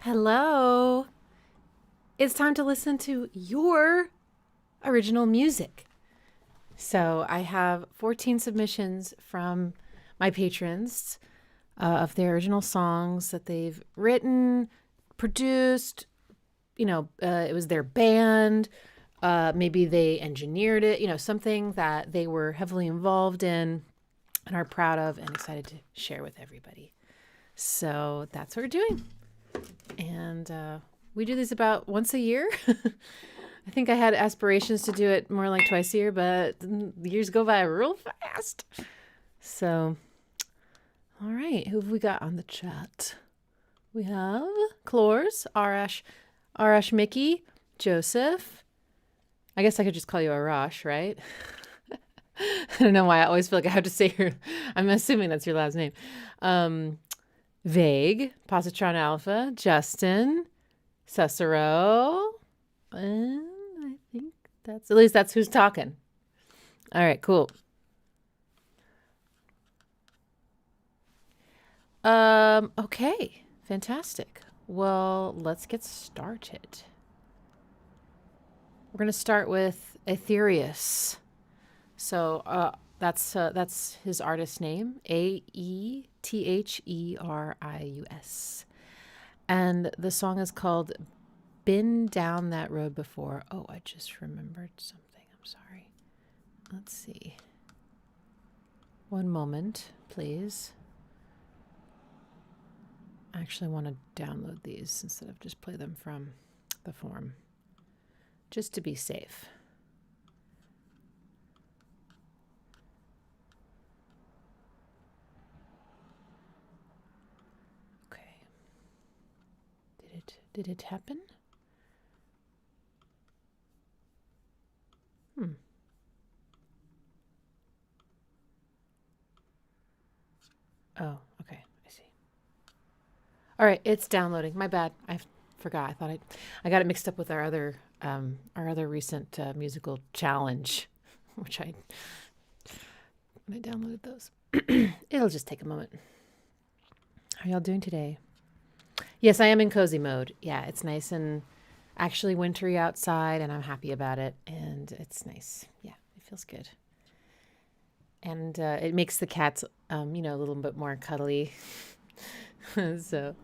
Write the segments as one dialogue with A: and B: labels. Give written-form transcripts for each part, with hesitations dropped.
A: Hello. It's time to listen to your original music. So I have 14 submissions from my patrons of their original songs that they've written, produced. It was their band. Maybe they engineered it, something that they were heavily involved in and are proud of and excited to share with everybody. So that's what we're doing. And we do these about once a year. I think I had aspirations to do it more like twice a year, but the years go by real fast. So, all right, who have we got on the chat? We have Clores, Arash Mickey, Joseph. I guess I could just call you Arash, right? I don't know why I always feel like I have to say your, I'm assuming that's your last name. Vague, Positron Alpha, Justin, Cicero, and I think at least that's who's talking. All right, cool. Okay, fantastic. Well, let's get started. We're going to start with Aetherius. So that's his artist name, Aetherius. And the song is called Been Down That Road Before. Oh, I just remembered something. I'm sorry. Let's see. One moment, please. I actually want to download these instead of just play them from the form, just to be safe. Did it happen? Oh, okay. I see. All right, it's downloading. My bad. I forgot. I thought I got it mixed up with our other recent musical challenge, which I downloaded those. It'll just take a moment. How are y'all doing today? Yes, I am in cozy mode. Yeah, it's nice and actually wintry outside, and I'm happy about it. And it's nice. Yeah, it feels good. And it makes the cats, a little bit more cuddly. So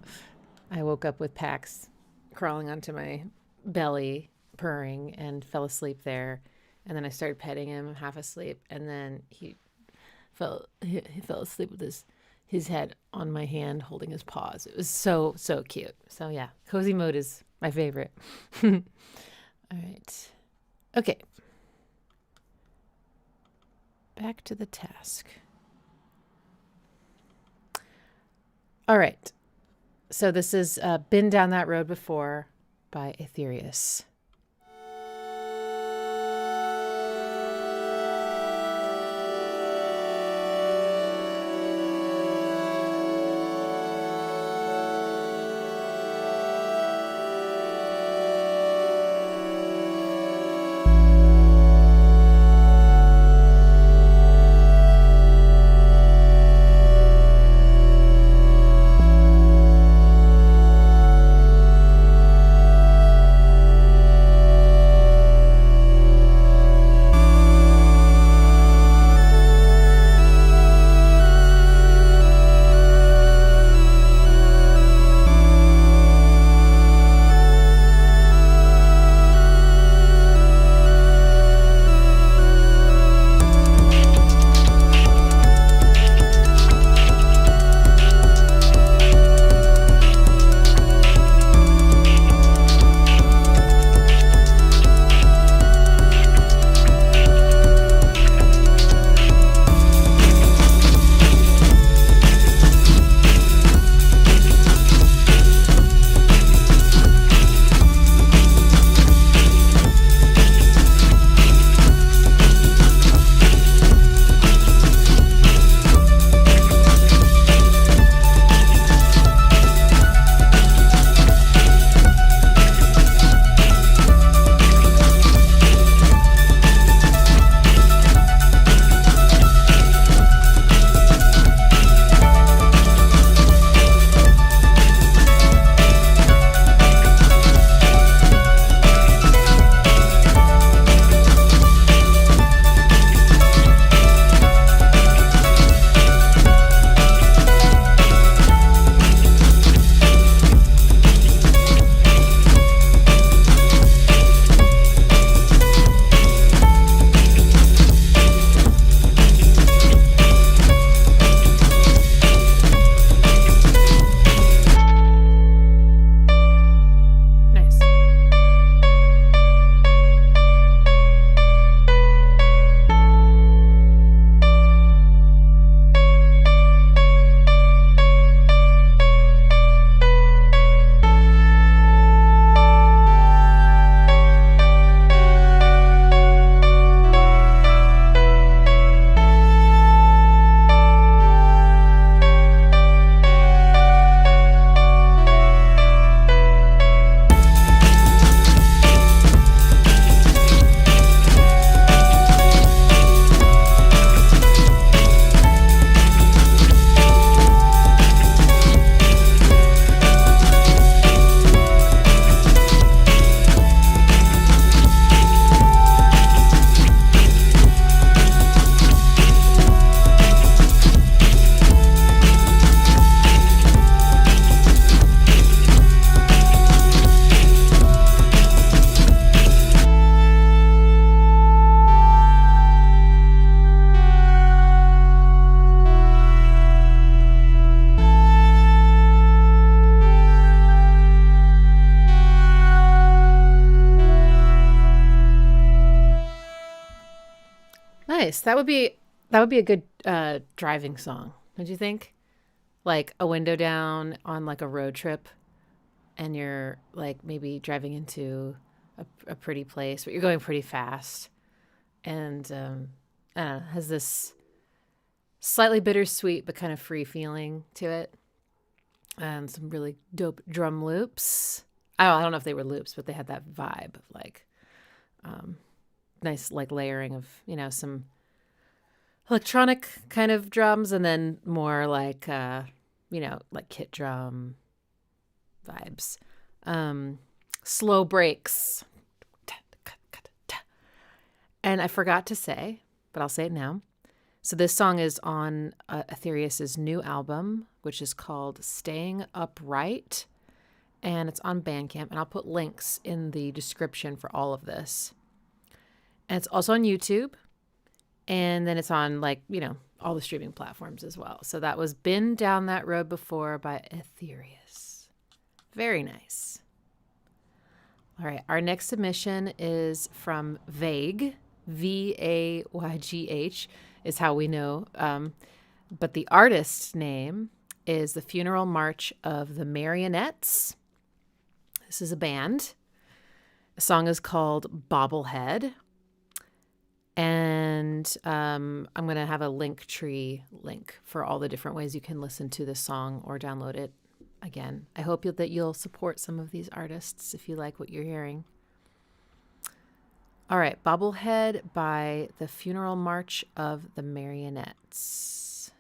A: I woke up with Pax crawling onto my belly, purring, and fell asleep there. And then I started petting him, half asleep, and then he fell asleep with his head on my hand holding his paws. It was so cute. So yeah, cozy mode is my favorite. All right. Okay. Back to the task. All right. So this is Been Down That Road Before by Aetherius. nice. That would be a good driving song, don't you think? Like a window down on like a road trip, and you're like maybe driving into a pretty place, but you're going pretty fast, and has this slightly bittersweet but kind of free feeling to it, and some really dope drum loops. I don't know if they were loops, but they had that vibe of like nice like layering of some electronic kind of drums, and then more like like kit drum vibes. Slow breaks. And I forgot to say, but I'll say it now. So this song is on Aetherius' new album, which is called Staying Upright, and it's on Bandcamp, and I'll put links in the description for all of this. And it's also on YouTube, and then it's on all the streaming platforms as well. So that was Been Down That Road Before by Aetherius. Very nice. All right, our next submission is from Vague, Vaygh is how we know. But the artist's name is The Funeral March of the Marionettes. This is a band. The song is called Bobblehead. And I'm going to have a Linktree link for all the different ways you can listen to this song or download it. Again, I hope that you'll support some of these artists if you like what you're hearing. All right, Bobblehead by The Funeral March of the Marionettes.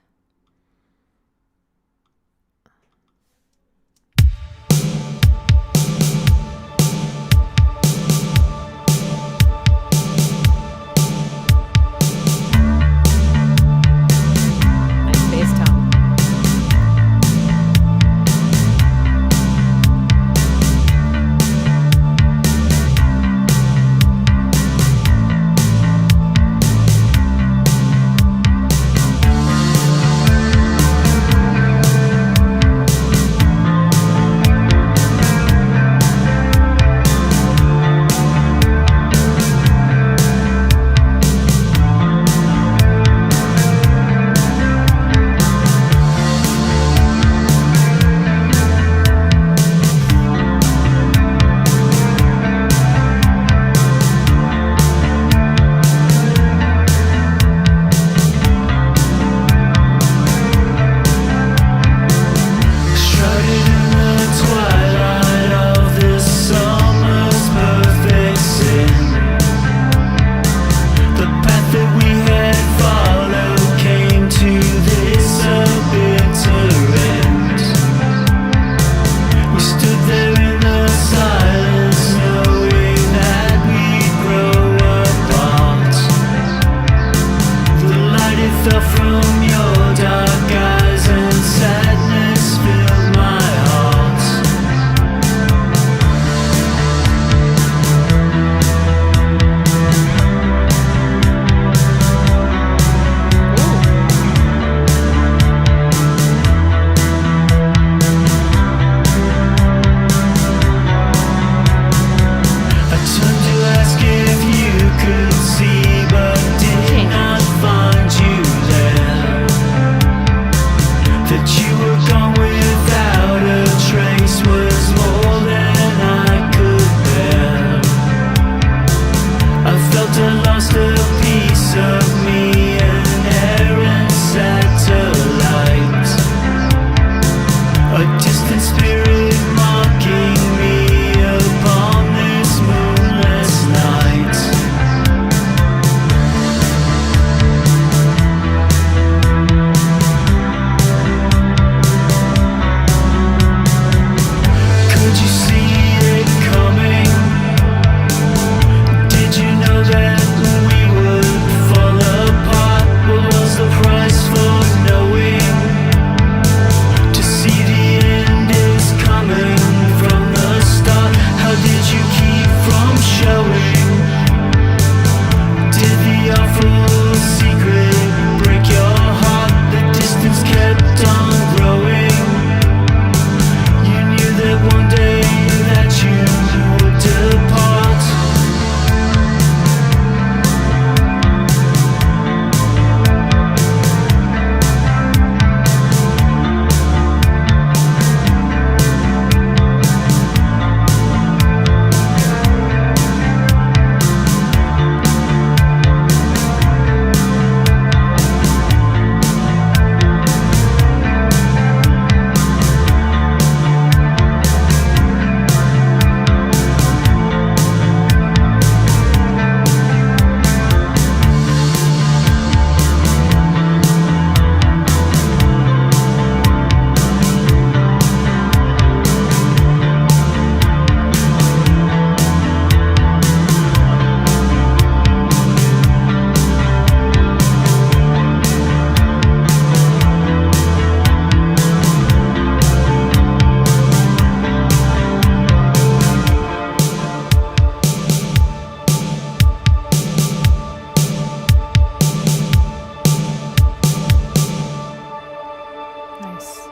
A: Nice.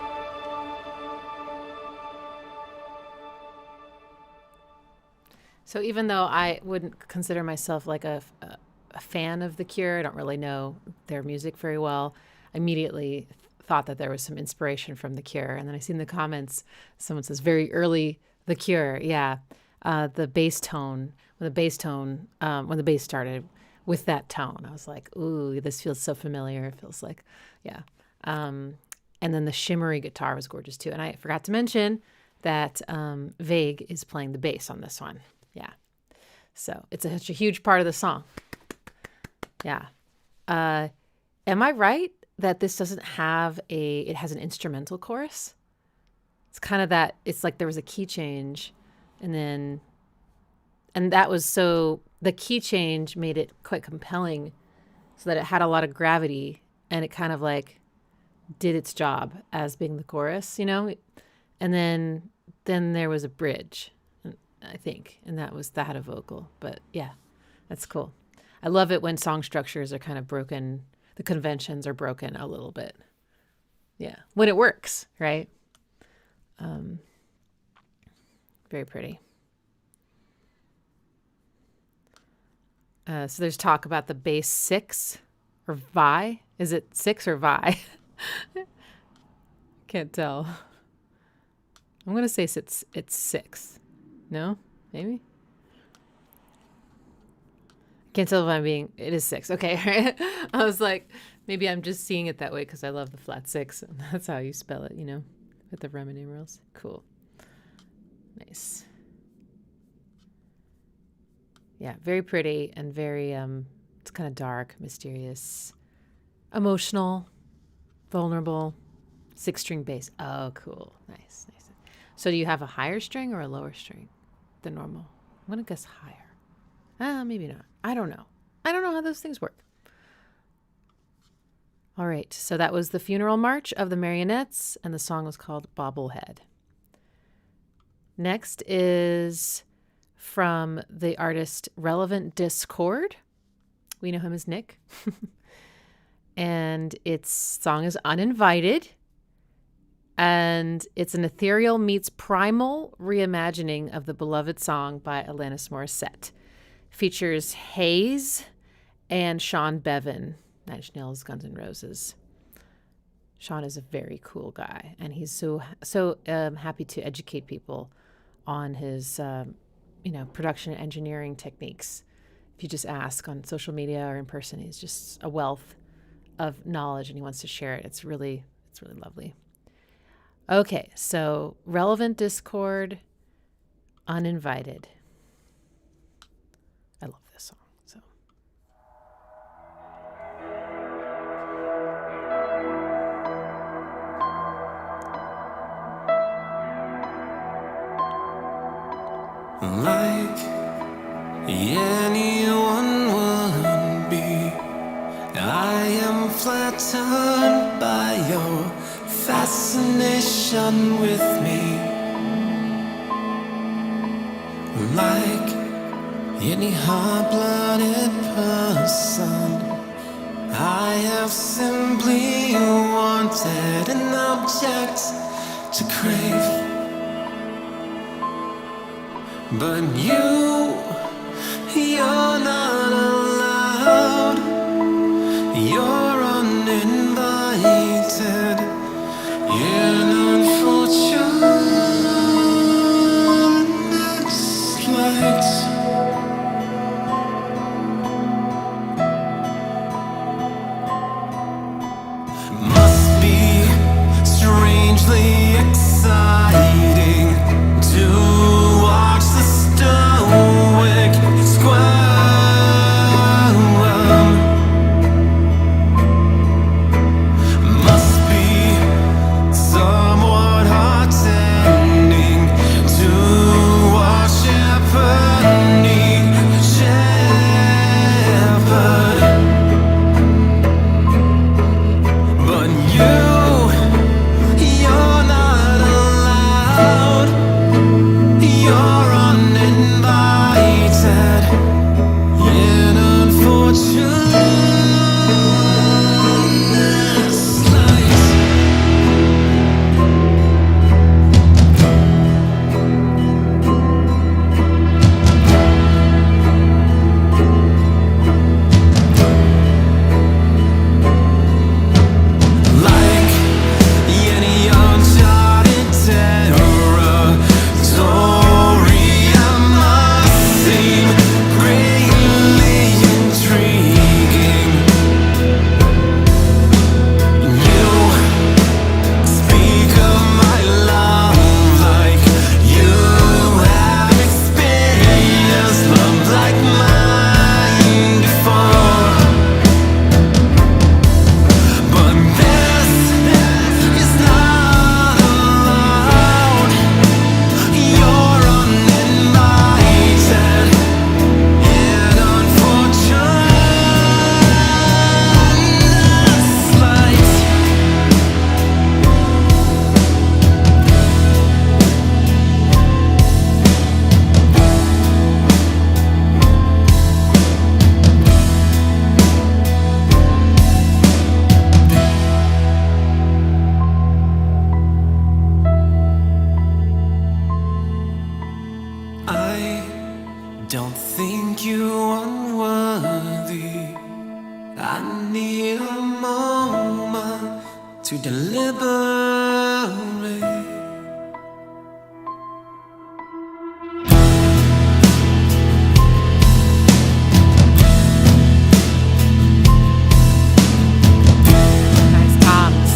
A: So even though I wouldn't consider myself like a fan of The Cure, I don't really know their music very well, I immediately thought that there was some inspiration from The Cure. And then I see in the comments, someone says very early The Cure. Yeah. The bass tone, when the bass started with that tone, I was like, ooh, this feels so familiar. It feels like, yeah. And then the shimmery guitar was gorgeous too. And I forgot to mention that Vague is playing the bass on this one. Yeah. So it's such a huge part of the song. Yeah. Am I right that this doesn't have it has an instrumental chorus? It's kind of that, it's like there was a key change and that was so, the key change made it quite compelling so that it had a lot of gravity and it kind of like did its job as being the chorus, you know? And then there was a bridge, I think, and that had a vocal. But yeah, that's cool. I love it when song structures are kind of broken. The conventions are broken a little bit. Yeah, when it works, right? Very pretty. So there's talk about the bass 6 or Vi. Is it 6 or Vi? Can't tell. I'm going to say it's 6. No? Maybe? Can't tell if it is 6. Okay. I was like, maybe I'm just seeing it that way because I love the flat 6. And that's how you spell it, you know, with the Roman numerals. Cool. Nice. Yeah, very pretty and very, it's kind of dark, mysterious, emotional, vulnerable, 6-string bass. Oh, cool. Nice. So do you have a higher string or a lower string than normal? I'm going to guess higher. Maybe not. I don't know. I don't know how those things work. All right. So that was the funeral march of the Marionettes, and the song was called Bobblehead. Next is from the artist Relevant Discord. We know him as Nick. And its song is Uninvited. And it's an ethereal meets primal reimagining of the beloved song by Alanis Morissette. Features Hayes and Sean Bevan, Nine Inch Nails, Guns N' Roses. Sean is a very cool guy, and he's so happy to educate people on his production and engineering techniques. If you just ask on social media or in person, he's just a wealth of knowledge, and he wants to share it. It's really lovely. Okay, so Relevant Discord, Uninvited. I love this song. So
B: like anyone would be, I am flattered by your fascination with me. Like any hot-blooded person, I have simply wanted an object to crave. But you're not allowed. You're uninvited in unfortunate plight. Must be strangely exciting to watch the stoic square
A: Nice toms.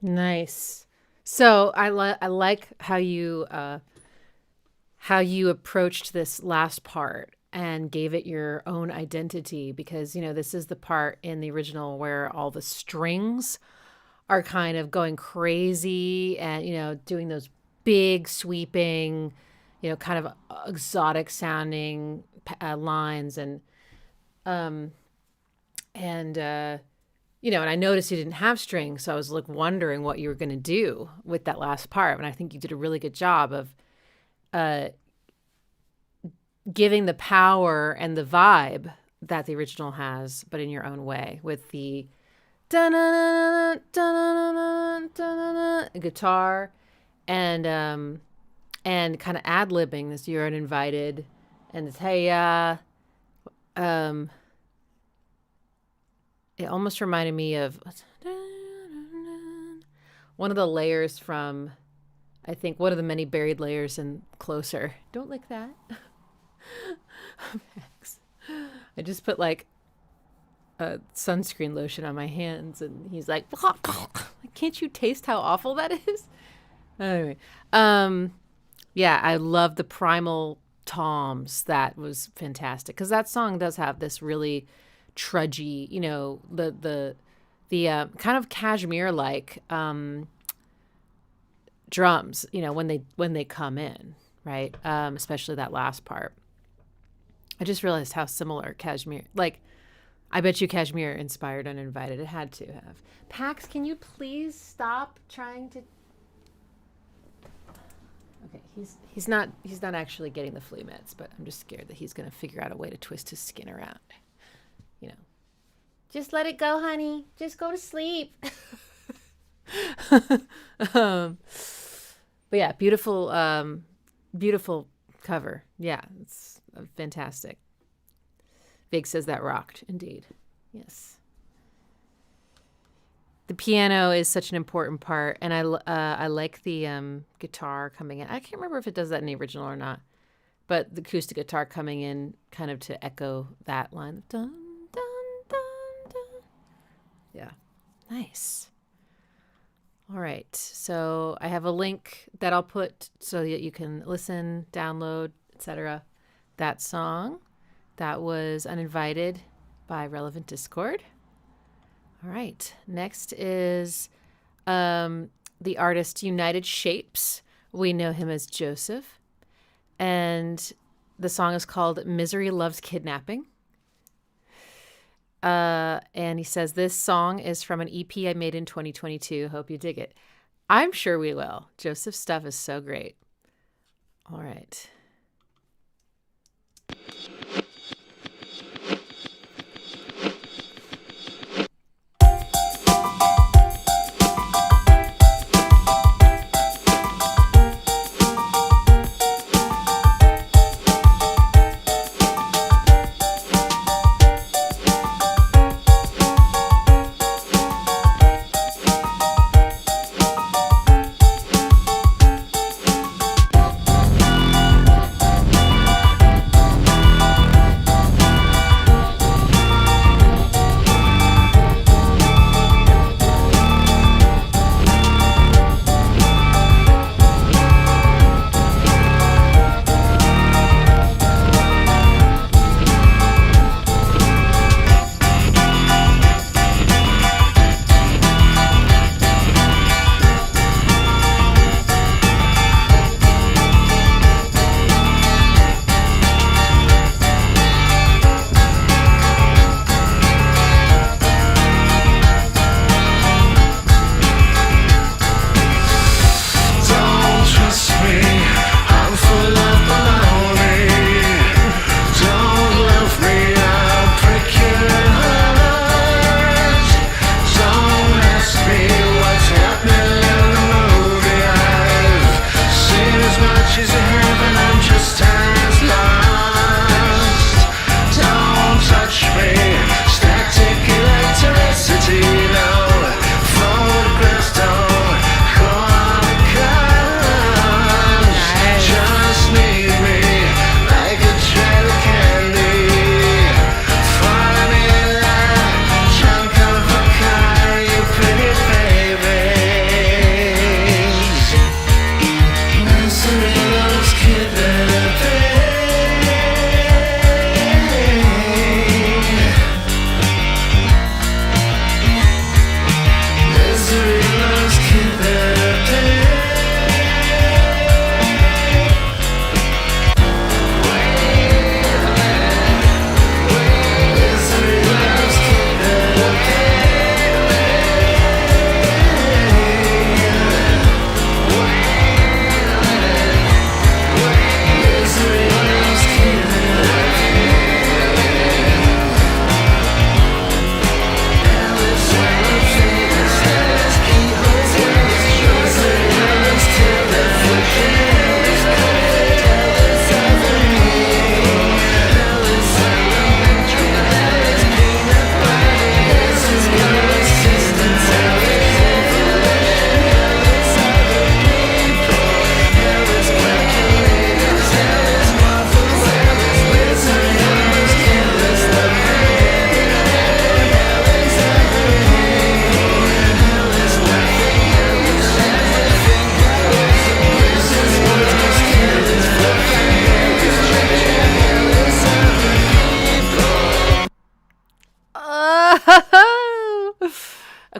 A: Nice. So I like how you approached this last part and gave it your own identity, because this is the part in the original where all the strings are kind of going crazy and doing those big sweeping kind of exotic sounding lines and and I noticed you didn't have strings, so I was like wondering what you were going to do with that last part. And I think you did a really good job of giving the power and the vibe that the original has, but in your own way, with the guitar and kind of ad-libbing this "You're Uninvited" and this "Hey it almost reminded me of one of the layers from, I think, one of the many buried layers in Closer. Don't lick that. I just put like a sunscreen lotion on my hands, and he's like, can't you taste how awful that is? Anyway, yeah, I love the primal toms. That was fantastic, because that song does have this really trudgy, the kind of Kashmir like drums, when they come in, right? Especially that last part. I just realized how similar Kashmir, like, I bet you Kashmir inspired Uninvited. It had to have. Pax, can you please stop trying to? Okay, he's not actually getting the flu meds, but I'm just scared that he's gonna figure out a way to twist his skin around. Just let it go, honey. Just go to sleep. But yeah, beautiful, beautiful cover. Yeah, it's fantastic. Vig says that rocked, indeed. Yes. The piano is such an important part, and I like the guitar coming in. I can't remember if it does that in the original or not, but the acoustic guitar coming in kind of to echo that line. Dun, dun, dun, dun. Yeah, nice. All right, so I have a link that I'll put so that you can listen, download, etc. That song. That was Uninvited by Relevant Discord. All right, next is the artist United Shapes. We know him as Joseph. And the song is called Misery Loves Kidnapping. And he says, this song is from an EP I made in 2022. Hope you dig it. I'm sure we will. Joseph's stuff is so great. All right.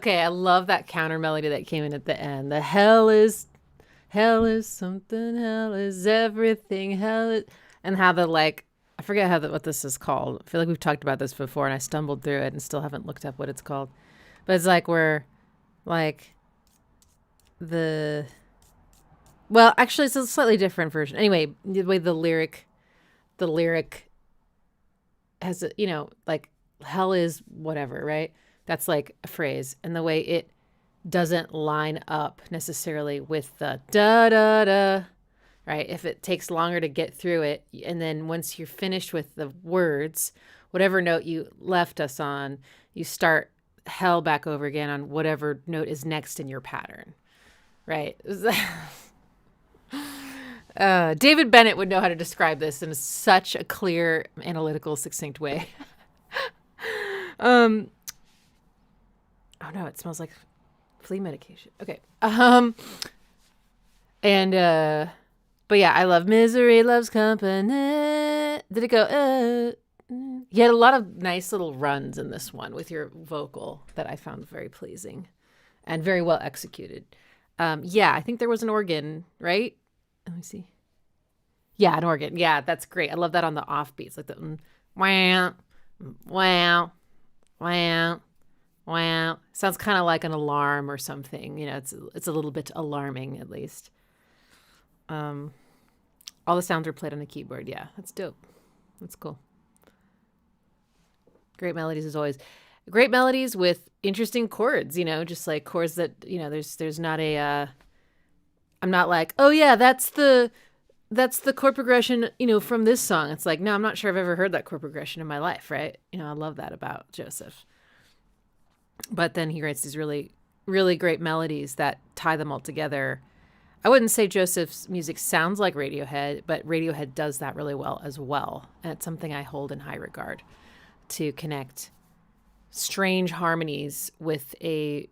A: Okay, I love that counter melody that came in at the end. The hell is something, hell is everything, hell is, and how the like, I forget what this is called. I feel like we've talked about this before and I stumbled through it and still haven't looked up what it's called. But it's like where like well, actually it's a slightly different version. Anyway, the way the lyric has a, like hell is whatever, right? That's like a phrase. And the way it doesn't line up necessarily with the da da da, right? If it takes longer to get through it, and then once you're finished with the words, whatever note you left us on, you start hell back over again on whatever note is next in your pattern, right? David Bennett would know how to describe this in such a clear, analytical, succinct way. Oh no, it smells like flea medication. Okay. But yeah, I love misery loves company. Did it go, You had a lot of nice little runs in this one with your vocal that I found very pleasing and very well executed. Yeah, I think there was an organ, right? Let me see. Yeah, an organ. Yeah, that's great. I love that on the offbeats, like the wow, wow, wow, wow. Sounds kind of like an alarm or something. It's a little bit alarming at least. All the sounds are played on the keyboard. Yeah, that's dope. That's cool. Great melodies as always. Great melodies with interesting chords, just like chords that, there's not a, I'm not like, oh yeah, that's the chord progression, from this song. It's like, no, I'm not sure I've ever heard that chord progression in my life, right? I love that about Joseph. But then he writes these really, really great melodies that tie them all together. I wouldn't say Joseph's music sounds like Radiohead, but Radiohead does that really well as well. And it's something I hold in high regard, to connect strange harmonies with a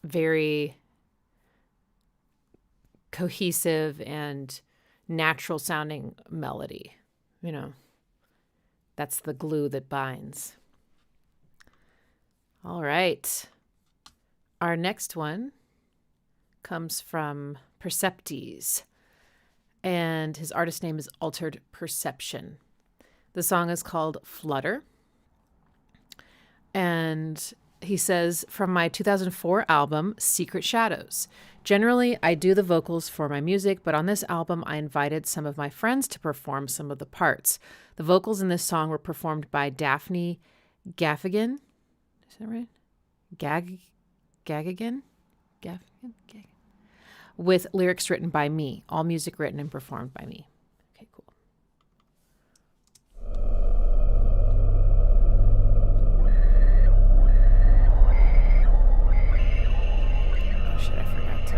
A: very cohesive and natural sounding melody. That's the glue that binds. All right. Our next one comes from Perceptes, and his artist name is Altered Perception. The song is called Flutter. And he says, from my 2004 album, Secret Shadows. Generally, I do the vocals for my music, but on this album, I invited some of my friends to perform some of the parts. The vocals in this song were performed by Daphne Gaffigan. Is that right? Gaggigan? Gaffigan? With lyrics written by me. All music written and performed by me. Okay, cool. Oh shit, I forgot to...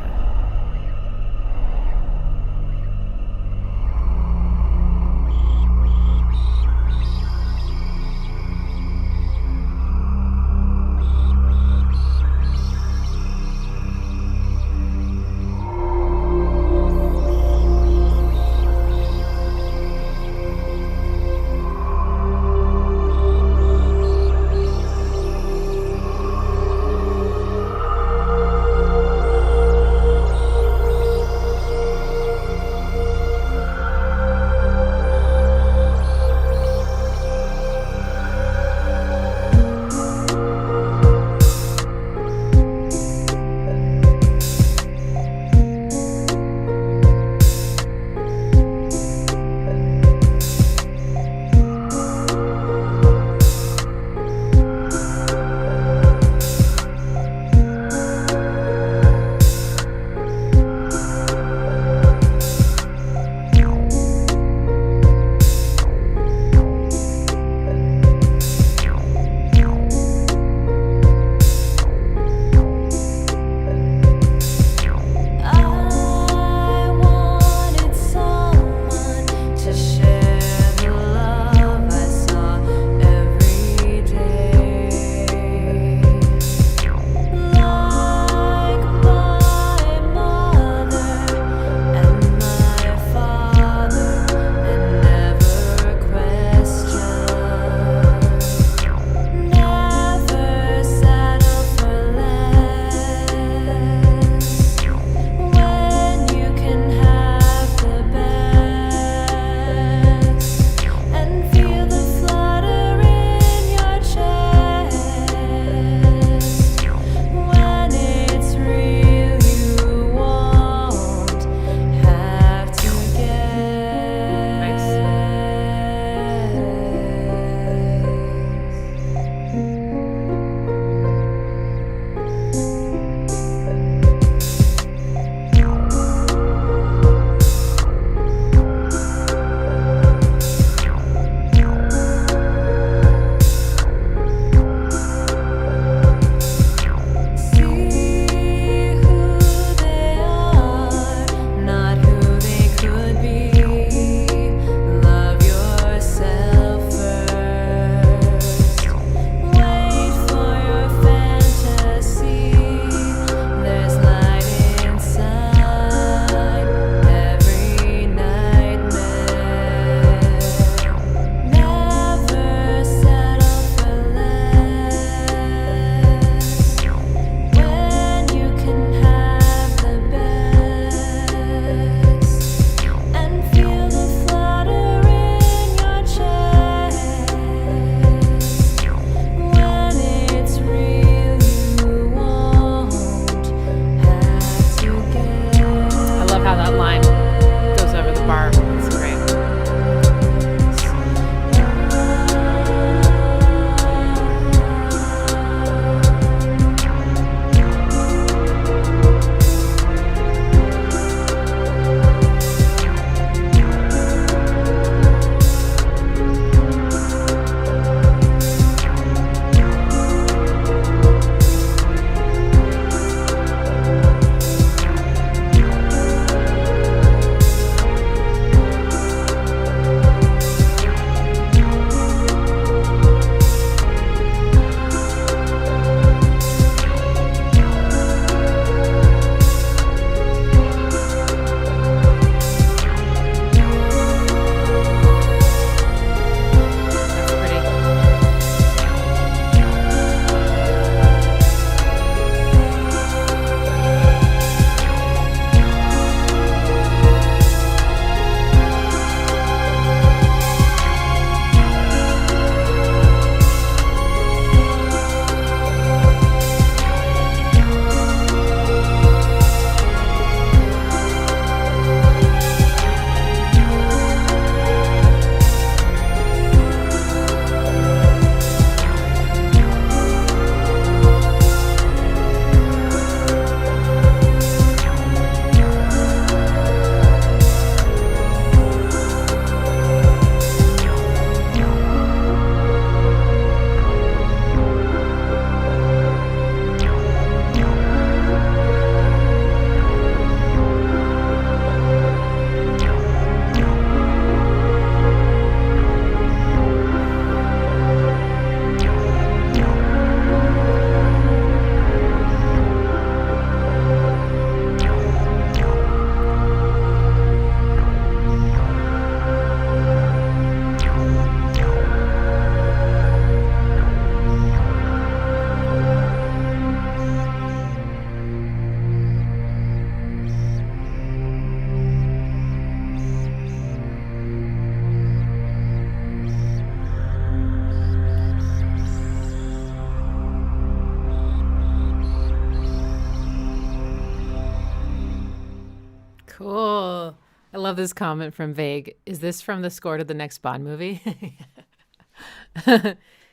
A: Cool. I love this comment from Vague. Is this from the score to the next Bond movie?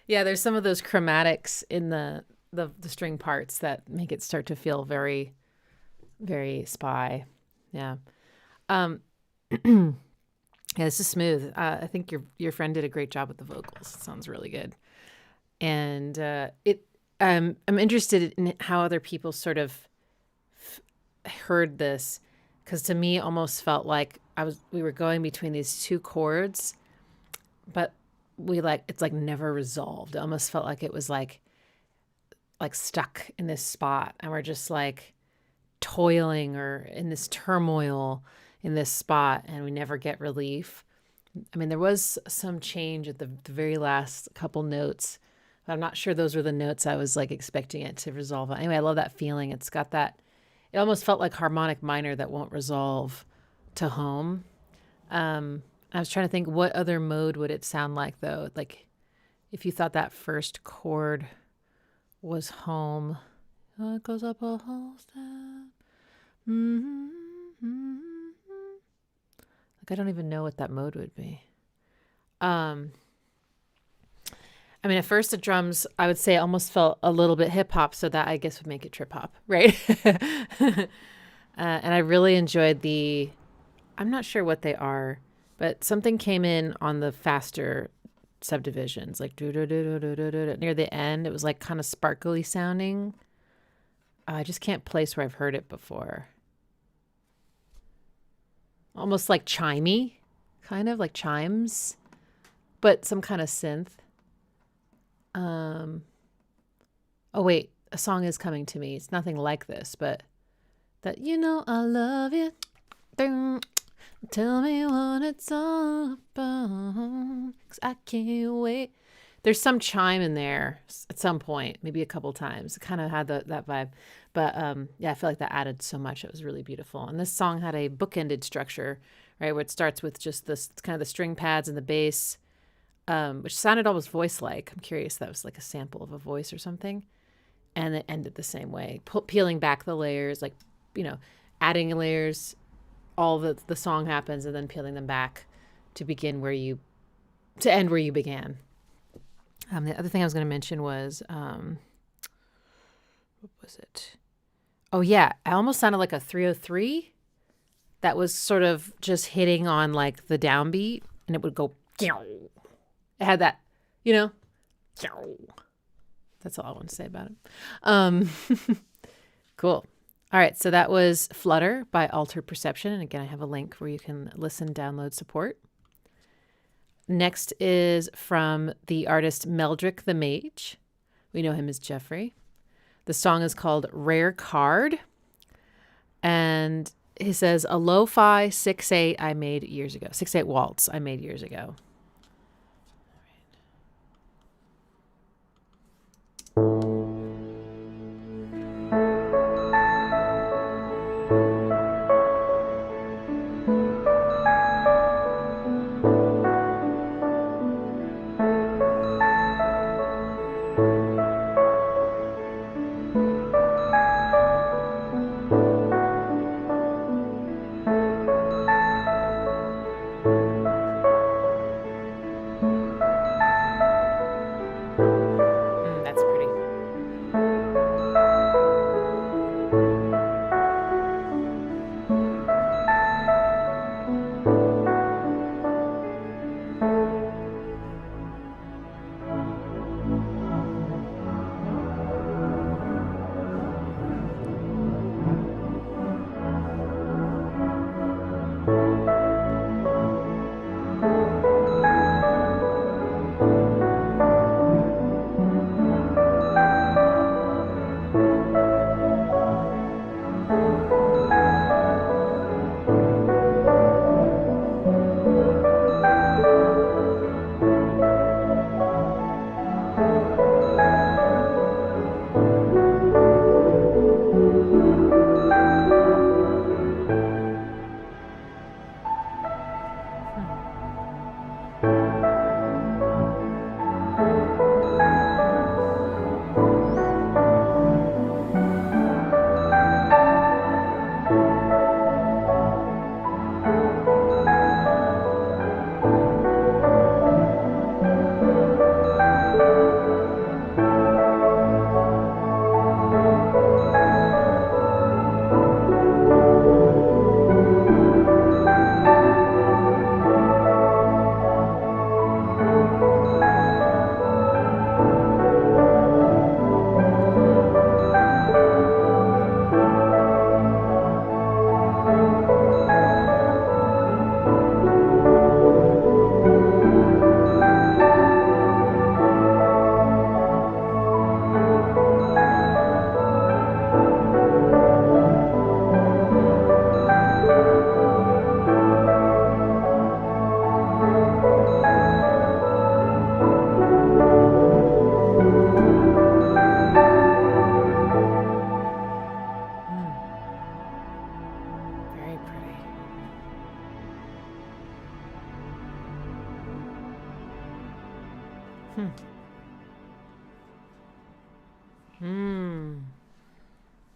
A: Yeah, there's some of those chromatics in the string parts that make it start to feel very, very spy. Yeah. Um, yeah, this is smooth. I think your friend did a great job with the vocals. It sounds really good. And I'm interested in how other people sort of heard this, because to me, it almost felt like we were going between these two chords, but it's like never resolved. It almost felt like it was like stuck in this spot, and we're just like toiling or in this turmoil in this spot, and we never get relief. I mean, there was some change at the very last couple notes, but I'm not sure those were the notes I was like expecting it to resolve. Anyway, I love that feeling. It's got that, it almost felt like harmonic minor that won't resolve to home. I was trying to think, what other mode would it sound like, though? Like, if you thought that first chord was home, it goes up a whole step. Like, I don't even know what that mode would be. I mean, at first the drums, I would say almost felt a little bit hip hop, so that I guess would make it trip hop, right? And I really enjoyed I'm not sure what they are, but something came in on the faster subdivisions, like near the end. It was like kind of sparkly sounding. I just can't place where I've heard it before. Almost like chimey, kind of like chimes, but some kind of synth. Oh wait, a song is coming to me. It's nothing like this, but that, I love you. Tell me what it's all about, 'cause I can't wait. There's some chime in there at some point, maybe a couple times. It kind of had that vibe. But yeah, I feel like that added so much. It was really beautiful. And this song had a bookended structure, right, where it starts with just this kind of the string pads and the bass, which sounded almost voice-like. I'm curious if that was like a sample of a voice or something. And it ended the same way, peeling back the layers, like, adding layers. All the song happens, and then peeling them back to end where you began. The other thing I was going to mention was, what was it? Oh yeah, I almost sounded like a 303 that was sort of just hitting on like the downbeat, and it would go. It had that, That's all I want to say about it. Cool. All right, so that was Flutter by Altered Perception. And again, I have a link where you can listen, download, support. Next is from the artist Meldrick the Mage. We know him as Jeffrey. The song is called Rare Card. And he says, a lo-fi 6/8 I made years ago. 6/8 waltz I made years ago.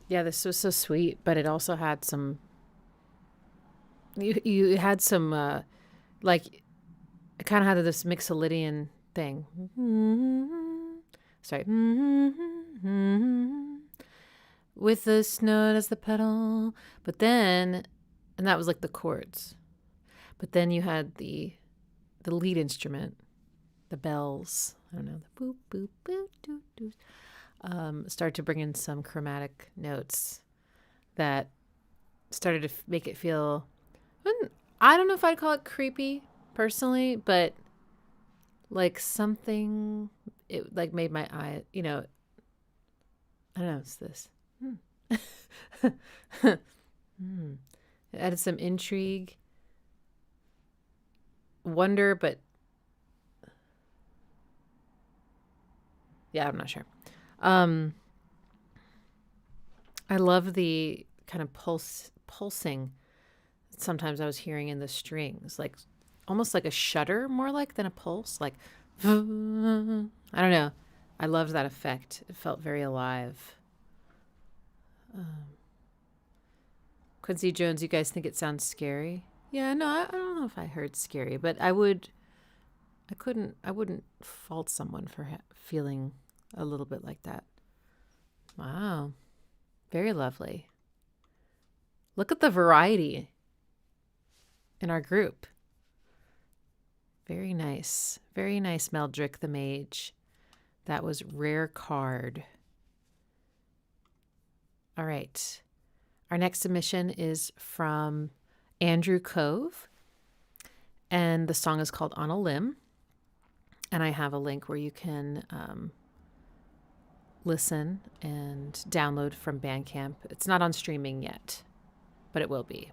A: Yeah, this was so sweet, but it also had some. You had some like it kind of had this Mixolydian thing. Sorry. With this note as the pedal, but then, and that was like the chords. But then you had the lead instrument, the bells. I don't know, the boop boop boop doo doo. Started to bring in some chromatic notes that started to make it feel. I don't know if I'd call it creepy personally, but like something. It like made my eye. You know. I don't know. It's this. It added some intrigue, wonder, but yeah, I'm not sure. I love the kind of pulsing. Sometimes I was hearing in the strings, like almost like a shudder, more like than a pulse. Like I don't know. I loved that effect. It felt very alive. Quincy Jones, you guys think it sounds scary? Yeah, no, I don't know if I heard scary, but I wouldn't fault someone for feeling a little bit like that. Wow. Very lovely. Look at the variety in our group. Very nice. Very nice, Meldrick the Mage. That was rare card. All right. Our next submission is from Andrew Cove, and the song is called On a Limb. And I have a link where you can listen and download from Bandcamp. It's not on streaming yet, but it will be.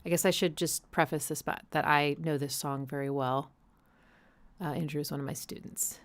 A: I guess I should just preface this that I know this song very well. Andrew is one of my students.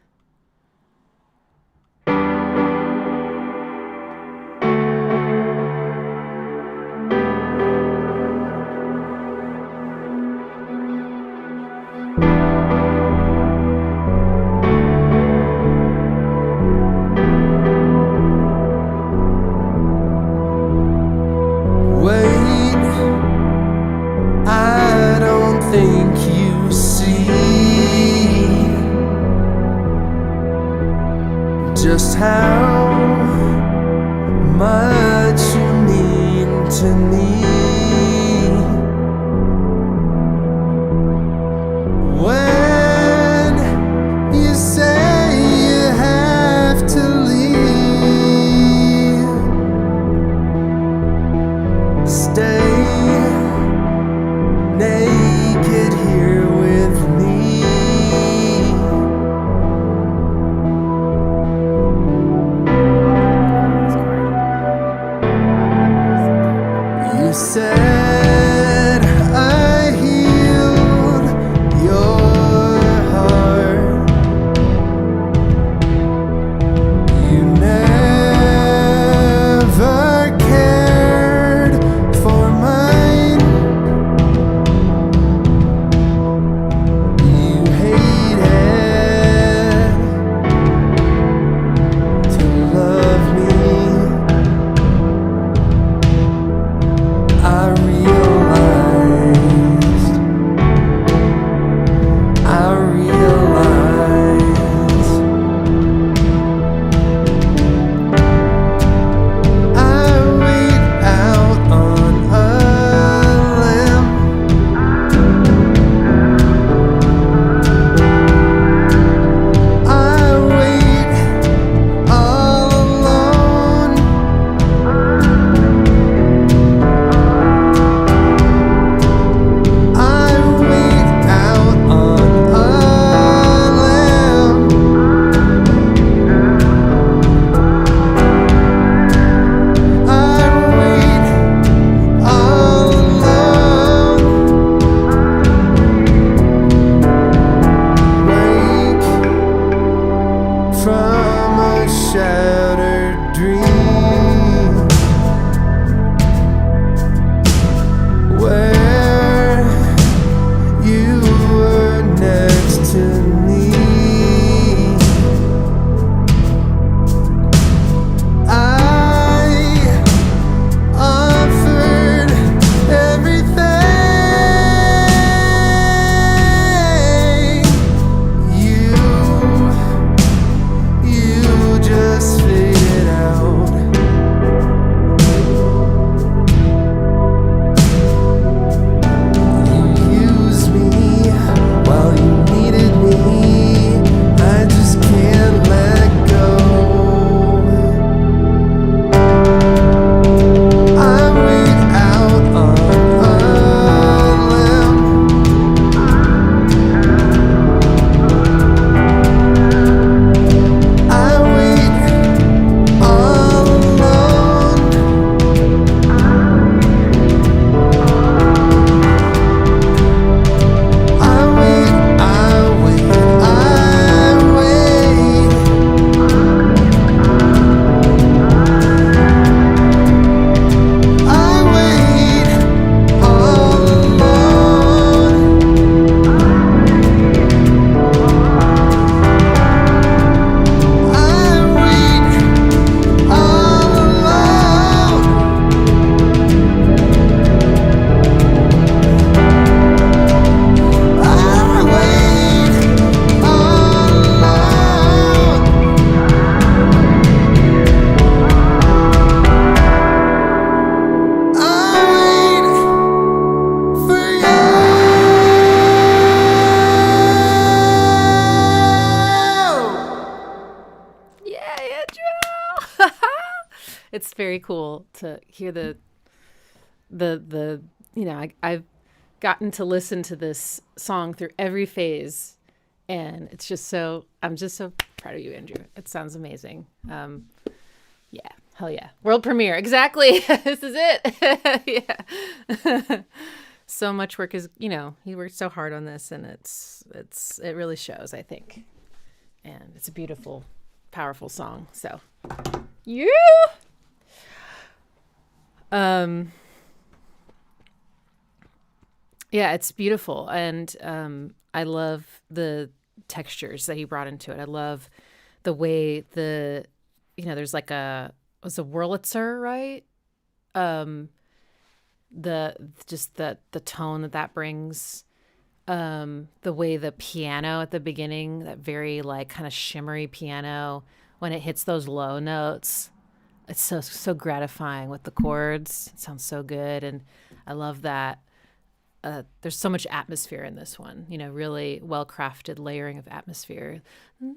B: Just how much you mean to me. When you say you have to leave, stay naked here with me. Said I healed your heart. You never cared for mine. You hated to love me. I
A: it's very cool to hear the I've gotten to listen to this song through every phase, and it's just I'm just so proud of you, Andrew. It sounds amazing. Yeah, hell yeah, world premiere, exactly. This is it. Yeah. So much work is, he worked so hard on this, and it really shows, I think, and it's a beautiful, powerful song. So yeah. Yeah, it's beautiful, and I love the textures that he brought into it. I love the way there's like was a Wurlitzer, right? The tone that brings, the way the piano at the beginning, that very like kind of shimmery piano, when it hits those low notes, it's so gratifying with the chords. It sounds so good, and I love that. There's so much atmosphere in this one, really well-crafted layering of atmosphere and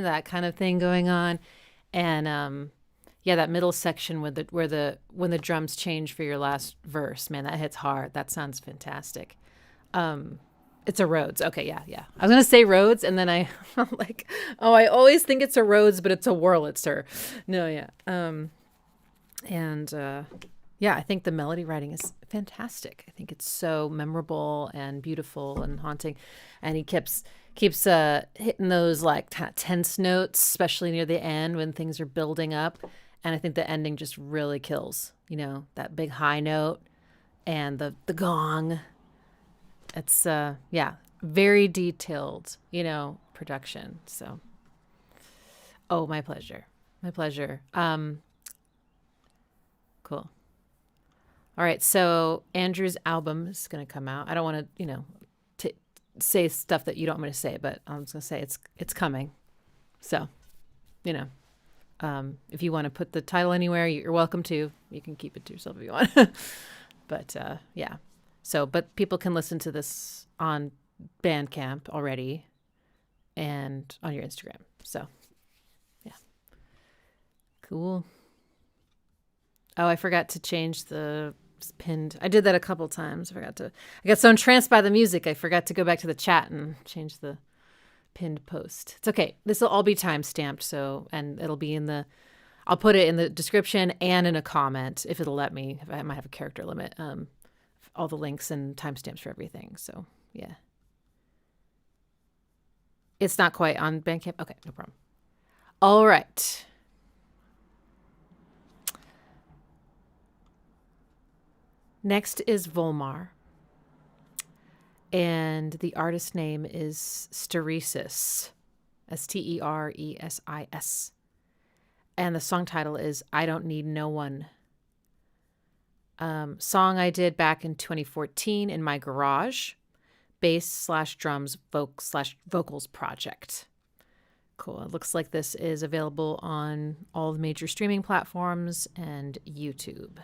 A: that kind of thing going on. And that middle section when the drums change for your last verse, man, that hits hard. That sounds fantastic. It's a Rhodes. Okay, yeah. I was gonna say Rhodes, and then I'm like, I always think it's a Rhodes, but it's a Wurlitzer. No, yeah. I think the melody writing is fantastic. I think it's so memorable and beautiful and haunting, and he keeps hitting those like tense notes, especially near the end when things are building up. And I think the ending just really kills, that big high note and the gong. It's very detailed, production. So, my pleasure. Cool. All right, so Andrew's album is going to come out. I don't want to, say stuff that you don't want me to say, but I'm just going to say it's coming. So, if you want to put the title anywhere, you're welcome to. You can keep it to yourself if you want. But yeah. So, but people can listen to this on Bandcamp already and on your Instagram. So, yeah. Cool. Oh, I forgot to change the pinned. I did that a couple times. I got so entranced by the music, I forgot to go back to the chat and change the pinned post. It's okay. This will all be time-stamped, and it'll be I'll put it in the description and in a comment if it'll let me. I might have a character limit. All the links and timestamps for everything. So, yeah. It's not quite on Bandcamp. Okay, no problem. All right. Next is Volmar, and the artist name is Steresis, Steresis, and the song title is I Don't Need No One. Song I did back in 2014 in my garage, bass/drums vocals project. Cool. It looks like this is available on all the major streaming platforms and YouTube.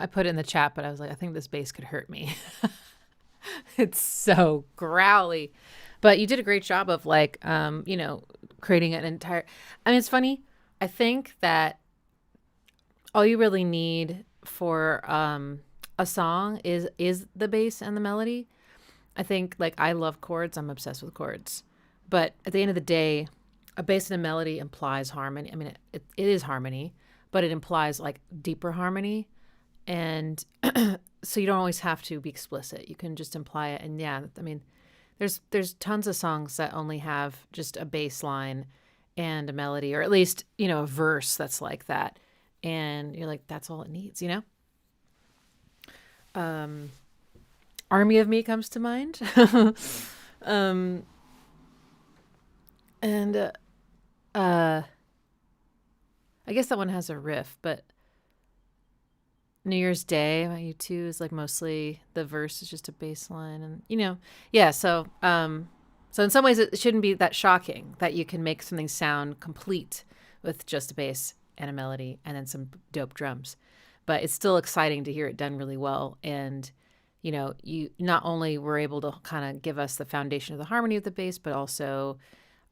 A: I put it in the chat, but I was like, I think this bass could hurt me. It's so growly. But you did a great job of like, you know, creating an entire, I mean, it's funny. I think that all you really need for a song is the bass and the melody. I think like I love chords. I'm obsessed with chords. But at the end of the day, a bass and a melody implies harmony. I mean, it is harmony, but it implies like deeper harmony. And so you don't always have to be explicit. You can just imply it. And yeah, I mean, there's tons of songs that only have just a bass line and a melody, or at least, you know, a verse that's like that. And you're like, that's all it needs, you know? Army of Me comes to mind. And I guess that one has a riff, but New Year's Day by U2 is like mostly the verse is just a bass line, and you know, yeah. So in some ways it shouldn't be that shocking that you can make something sound complete with just a bass and a melody and then some dope drums, but it's still exciting to hear it done really well. And you know, you not only were able to kind of give us the foundation of the harmony of the bass, but also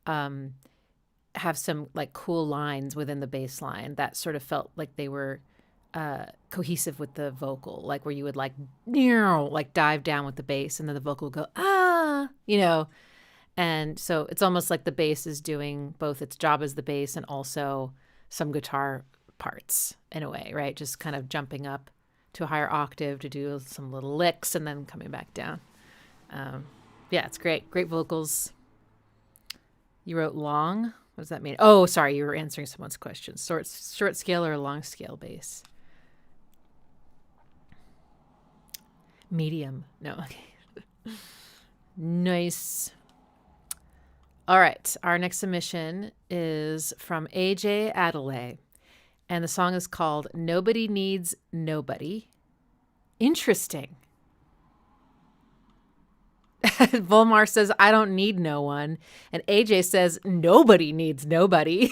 A: have some like cool lines within the bass line that sort of felt like they were cohesive with the vocal, like where you would like dive down with the bass and then the vocal would go, you know. And so it's almost like the bass is doing both its job as the bass and also some guitar parts in a way, right? Just kind of jumping up to a higher octave to do some little licks and then coming back down. Yeah, it's great. Great vocals. You wrote long. What does that mean? Oh, sorry. You were answering someone's question. Short scale or long scale bass? Medium. No, okay. Nice. All right. Our next submission is from AJ Adeleye. And the song is called Nobody Needs Nobody. Interesting. Volmar says, I don't need no one. And AJ says, nobody needs nobody.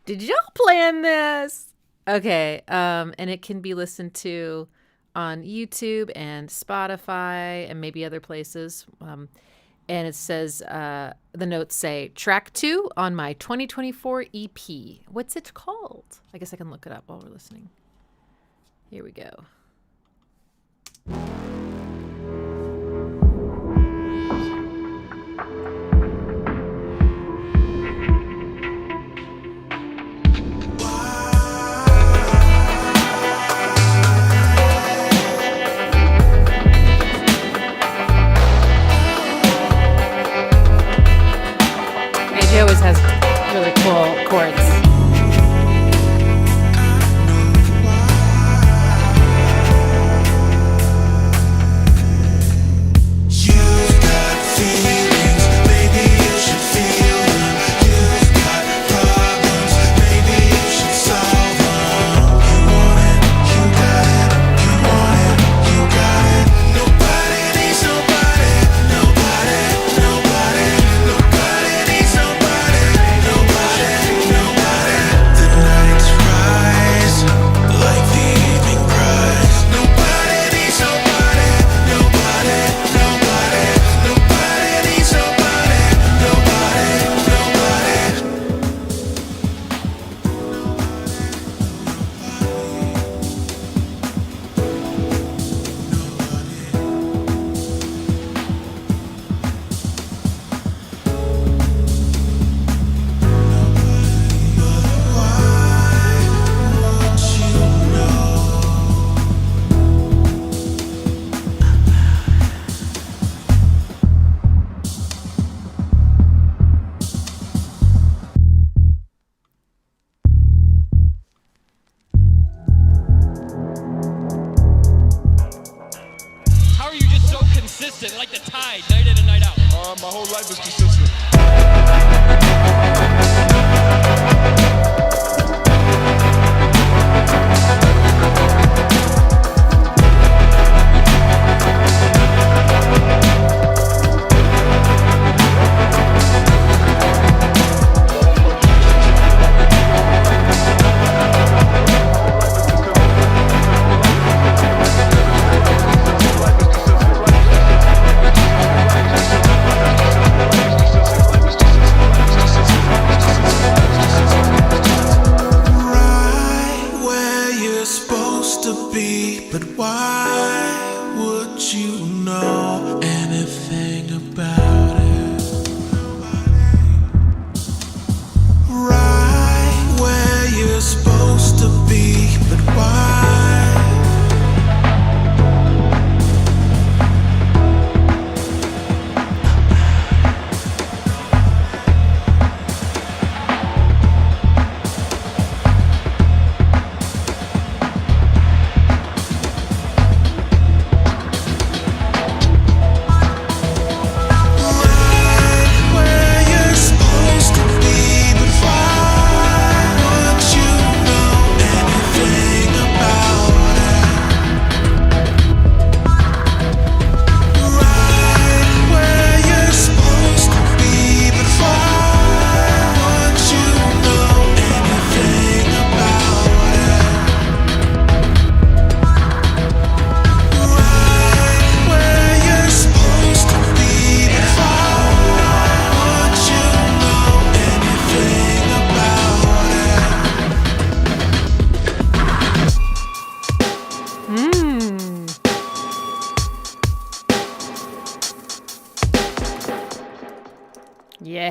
A: Did y'all plan this? Okay. And it can be listened to on YouTube and Spotify and maybe other places. And it says, the notes say, track 2 on my 2024 EP. What's it called? I guess I can look it up while we're listening. Here we go. It always has really cool chords.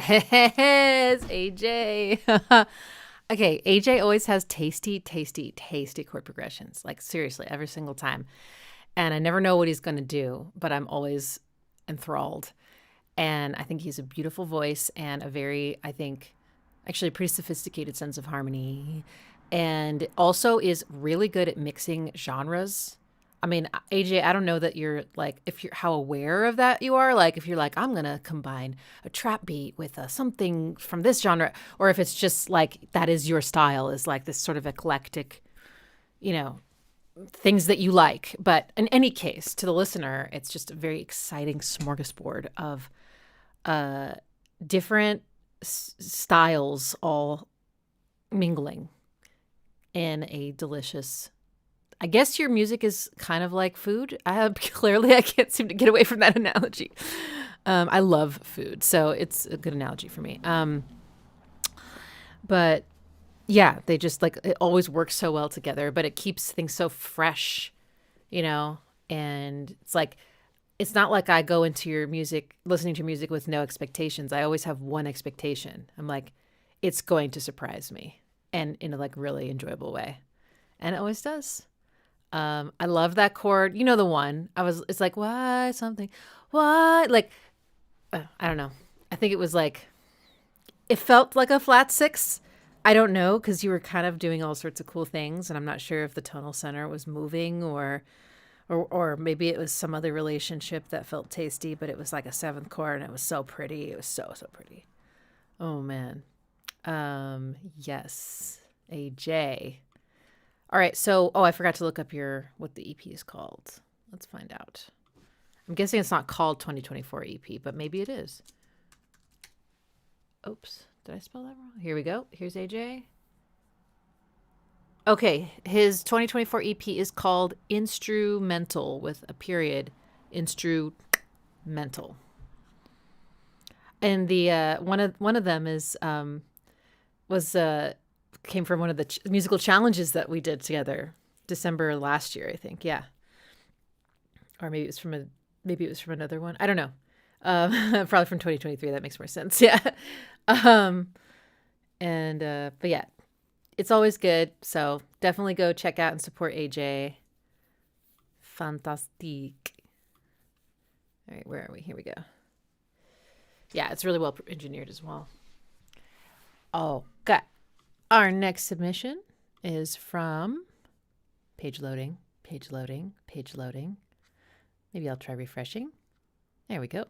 A: Yes, AJ. Okay, AJ always has tasty, tasty, tasty chord progressions. Like seriously, every single time. And I never know what he's going to do, but I'm always enthralled. And I think he's a beautiful voice and a very, I think, actually a pretty sophisticated sense of harmony. And also is really good at mixing genres. I mean, AJ, I don't know that you're like, if you're how aware of that you are. Like, if you're like, I'm going to combine a trap beat with something from this genre, or if it's just like that is your style, is like this sort of eclectic, you know, things that you like. But in any case, to the listener, it's just a very exciting smorgasbord of different styles all mingling in a delicious. I guess your music is kind of like food. Clearly I can't seem to get away from that analogy. I love food, so it's a good analogy for me. But yeah, they just like it always works so well together, but it keeps things so fresh, you know. And it's not like I go into your music, listening to music with no expectations. I always have one expectation. I'm like, it's going to surprise me, and in a like really enjoyable way, and it always does. I love that chord. You know the one. It's like why something, what like I don't know. I think it was like it felt like a flat six. I don't know because you were kind of doing all sorts of cool things, and I'm not sure if the tonal center was moving or maybe it was some other relationship that felt tasty, but it was like a seventh chord and it was so pretty. It was so pretty. Oh man. Yes. AJ. All right. So, I forgot to look up what the EP is called. Let's find out. I'm guessing it's not called 2024 EP, but maybe it is. Oops. Did I spell that wrong? Here we go. Here's AJ. Okay, his 2024 EP is called Instrumental with a period. Instrumental. And the one of them is came from one of the musical challenges that we did together December last year, I think. Yeah. Or maybe it was from another one. I don't know. Probably from 2023. That makes more sense. Yeah. But yeah. It's always good, so definitely go check out and support AJ. Fantastique. All right, where are we? Here we go. Yeah, it's really well engineered as well. Okay. Our next submission is from page loading. Maybe I'll try refreshing. There we go.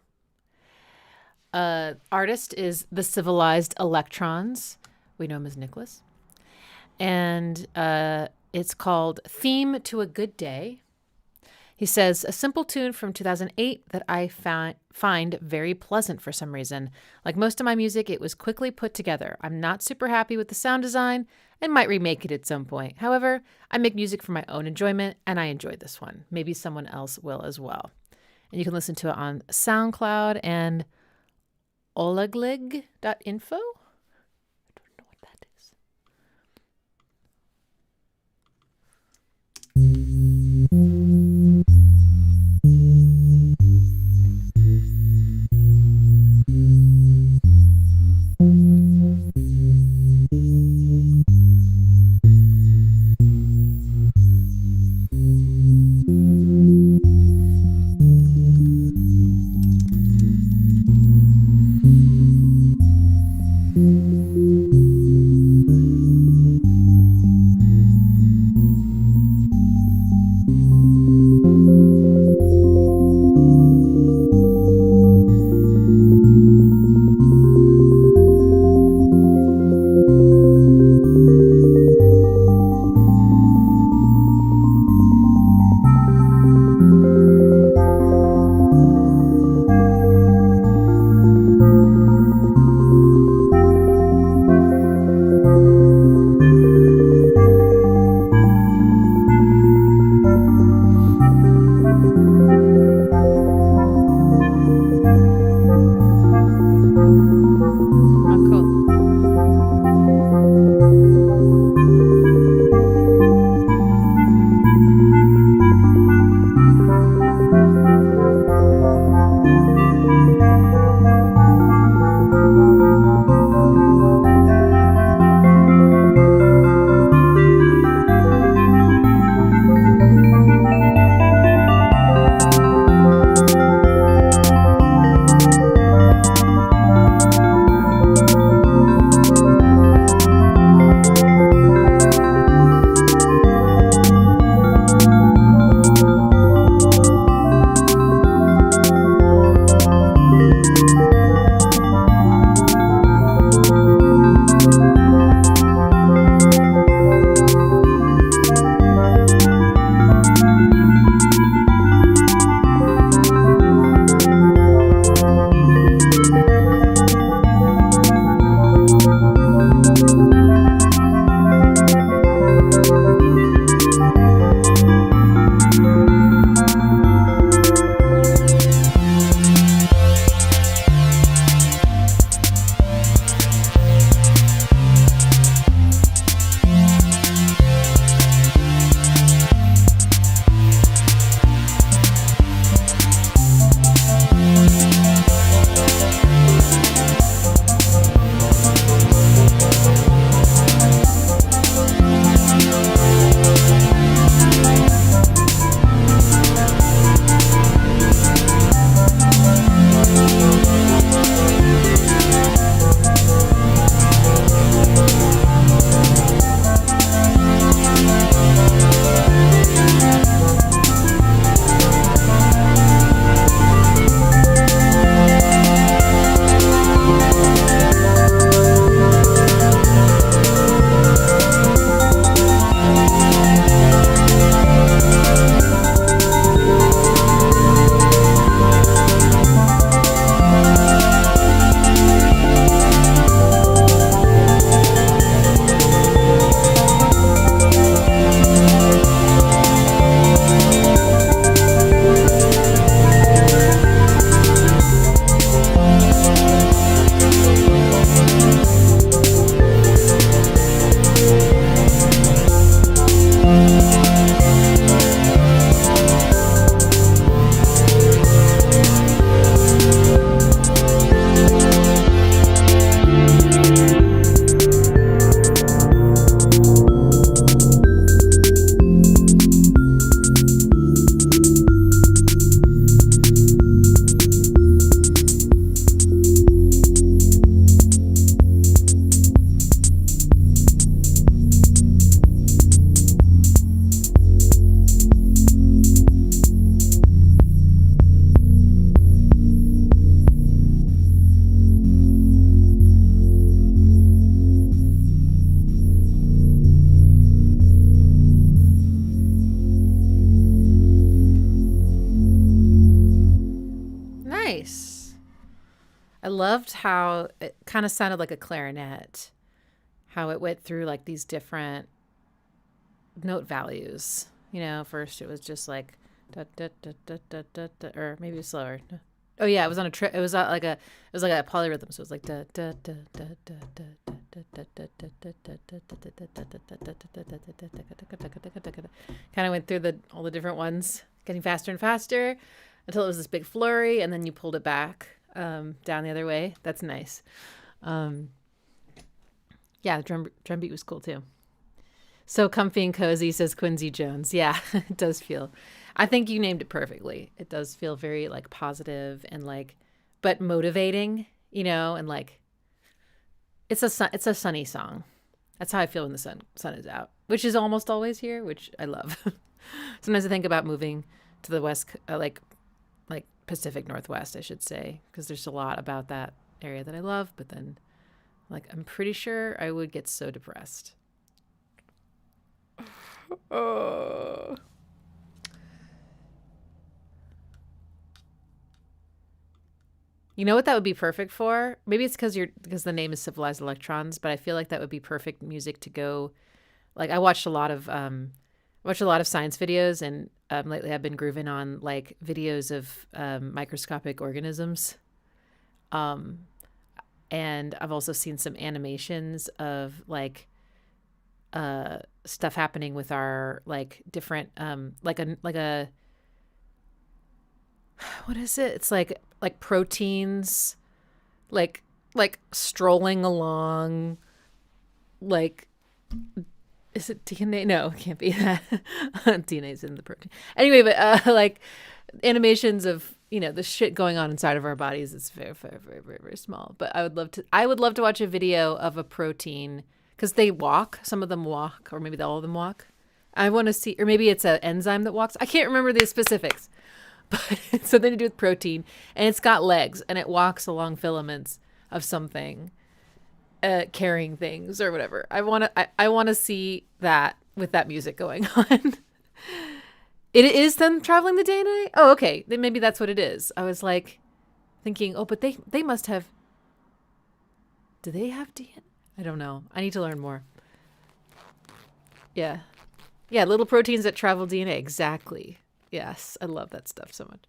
A: Artist is the Civilized Electrons. We know him as Nicholas. And it's called Theme to a Good Day. He says, a simple tune from 2008 that I find very pleasant for some reason. Like most of my music, it was quickly put together. I'm not super happy with the sound design and might remake it at some point. However, I make music for my own enjoyment, and I enjoyed this one. Maybe someone else will as well. And you can listen to it on SoundCloud and olaglig.info. loved how it kind of sounded like a clarinet, how it went through like these different note values. You know, first it was just like da, da, da, da, da, da, da, or maybe slower. Oh yeah, it was on a trip. It was like a polyrhythm. So it was like da da da da da da kind of went through all the different ones, getting faster and faster until it was this big flurry, and then you pulled it back down the other way. That's nice. Yeah, the drum beat was cool too. So comfy and cozy, says Quincy Jones. Yeah, it does feel. I think you named it perfectly. It does feel very like positive and like, but motivating, you know, and like, it's a sunny song. That's how I feel when the sun is out, which is almost always here, which I love. Sometimes I think about moving to the west, like Pacific Northwest, I should say, because there's a lot about that area that I love. But then, like, I'm pretty sure I would get so depressed. Oh. You know what that would be perfect for? Maybe it's because the name is Civilized Electrons, but I feel like that would be perfect music to go. Like I watched a lot of science videos, and lately I've been grooving on like videos of microscopic organisms. And I've also seen some animations of like stuff happening with our like different like a what is it? It's like proteins like strolling along, like, is it DNA? No, it can't be that. DNA's in the protein. Anyway, but like animations of, you know, the shit going on inside of our bodies. It's very, very, very, very, very small. But I would love to watch a video of a protein, because they walk. Some of them walk, or maybe all of them walk. I want to see, or maybe it's an enzyme that walks. I can't remember the specifics. But it's something to do with protein, and it's got legs, and it walks along filaments of something, carrying things or whatever. I want to see that with that music going on. It is them traveling the day and night? Oh, okay. Then maybe that's what it is. I was like thinking, oh, but they must have. Do they have DNA? I don't know. I need to learn more. Yeah. Yeah, little proteins that travel DNA. Exactly. Yes, I love that stuff so much.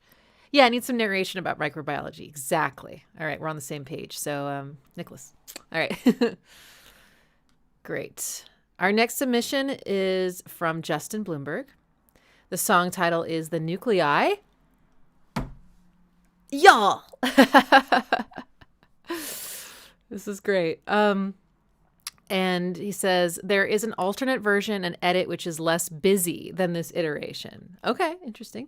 A: Yeah, I need some narration about microbiology. Exactly. All right, we're on the same page. So, Nicholas. All right. Great. Our next submission is from Justin Bloomberg. The song title is The Nuclei. Y'all! This is great. And he says, there is an alternate version and edit which is less busy than this iteration. Okay, interesting.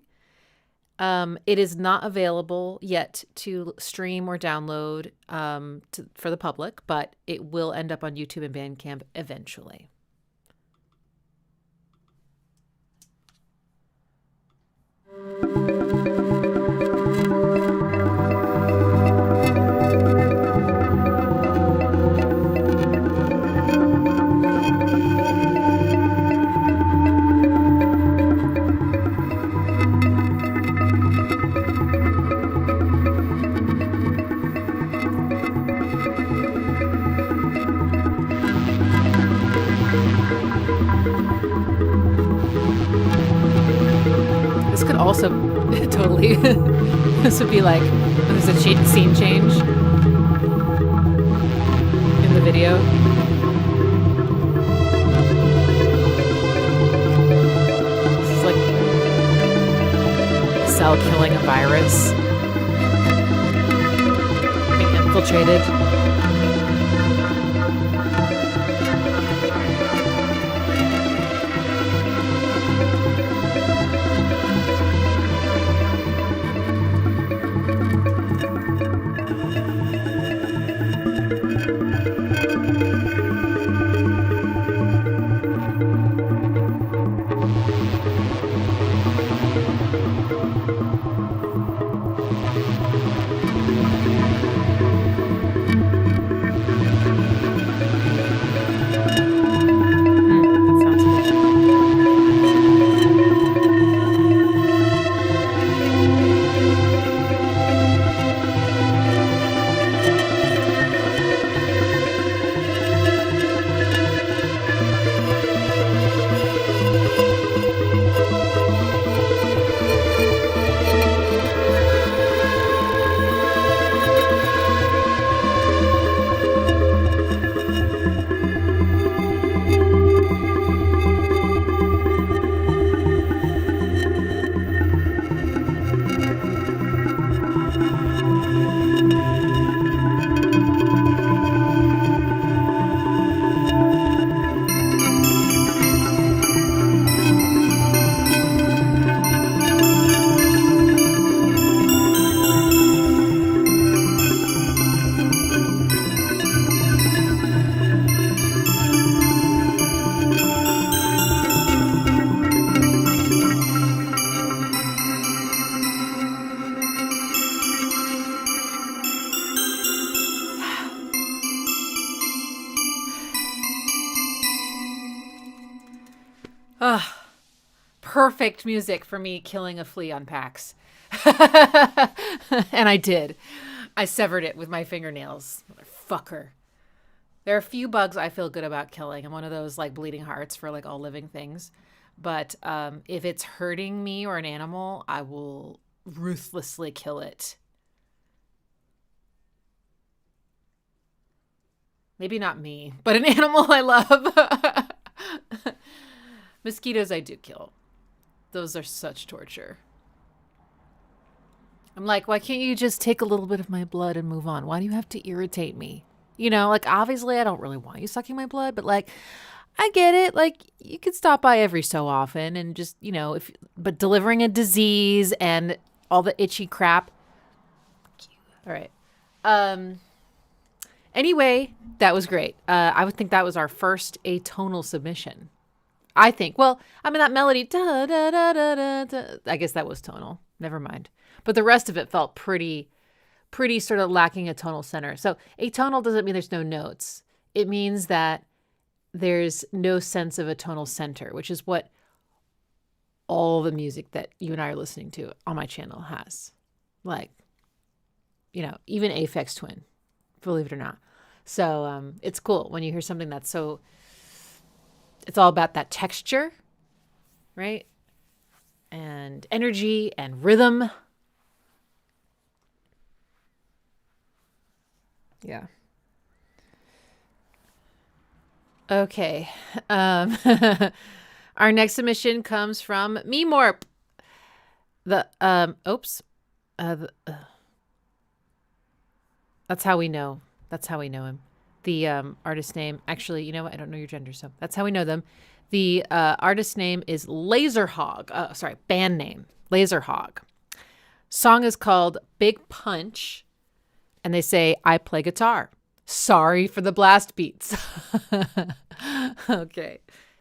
A: It is not available yet to stream or download for the public, but it will end up on YouTube and Bandcamp eventually. This could also totally, this would be like, there's a scene change in the video. This is like a cell killing a virus, being infiltrated. Perfect music for me killing a flea on PAX. And I did. I severed it with my fingernails. Motherfucker. There are a few bugs I feel good about killing. I'm one of those like bleeding hearts for like all living things. But if it's hurting me or an animal, I will ruthlessly kill it. Maybe not me, but an animal I love. Mosquitoes I do kill. Those are such torture. I'm like, why can't you just take a little bit of my blood and move on? Why do you have to irritate me? You know, like, obviously I don't really want you sucking my blood, but like, I get it. Like, you could stop by every so often and just, you know, but delivering a disease and all the itchy crap. All right. Anyway, that was great. I would think that was our first atonal submission. I think. Well, I mean, that melody, da, da, da, da, da, da, I guess that was tonal. Never mind. But the rest of it felt pretty sort of lacking a tonal center. So atonal doesn't mean there's no notes. It means that there's no sense of a tonal center, which is what all the music that you and I are listening to on my channel has. Like, you know, even Aphex Twin, believe it or not. So it's cool when you hear something that's so, it's all about that texture, right? And energy and rhythm. Yeah. Okay. Our next submission comes from Memorp. That's how we know. That's how we know him. The artist name, actually, you know what? I don't know your gender, so that's how we know them. The artist name is Lazer Hog. Band name, Lazer Hog. Song is called Big Punch, and they say, I play guitar. Sorry for the blast beats. Okay.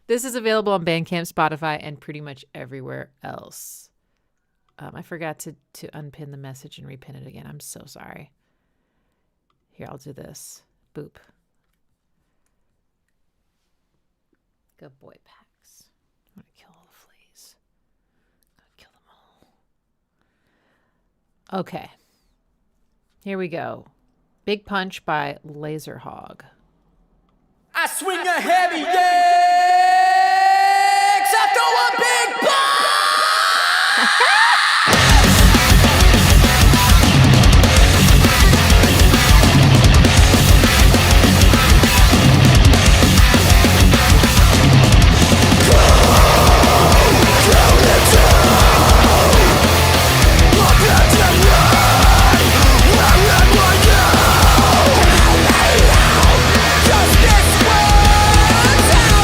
A: This is available on Bandcamp, Spotify, and pretty much everywhere else. I forgot to unpin the message and repin it again. I'm so sorry. Here, I'll do this. Boop. Good boy, Pax. I'm going to kill all the fleas. I'm going to kill them all. Okay. Here we go. Big Punch by Lazer Hog.
B: I swing a heavy axe, I throw a big punch. Just this one time.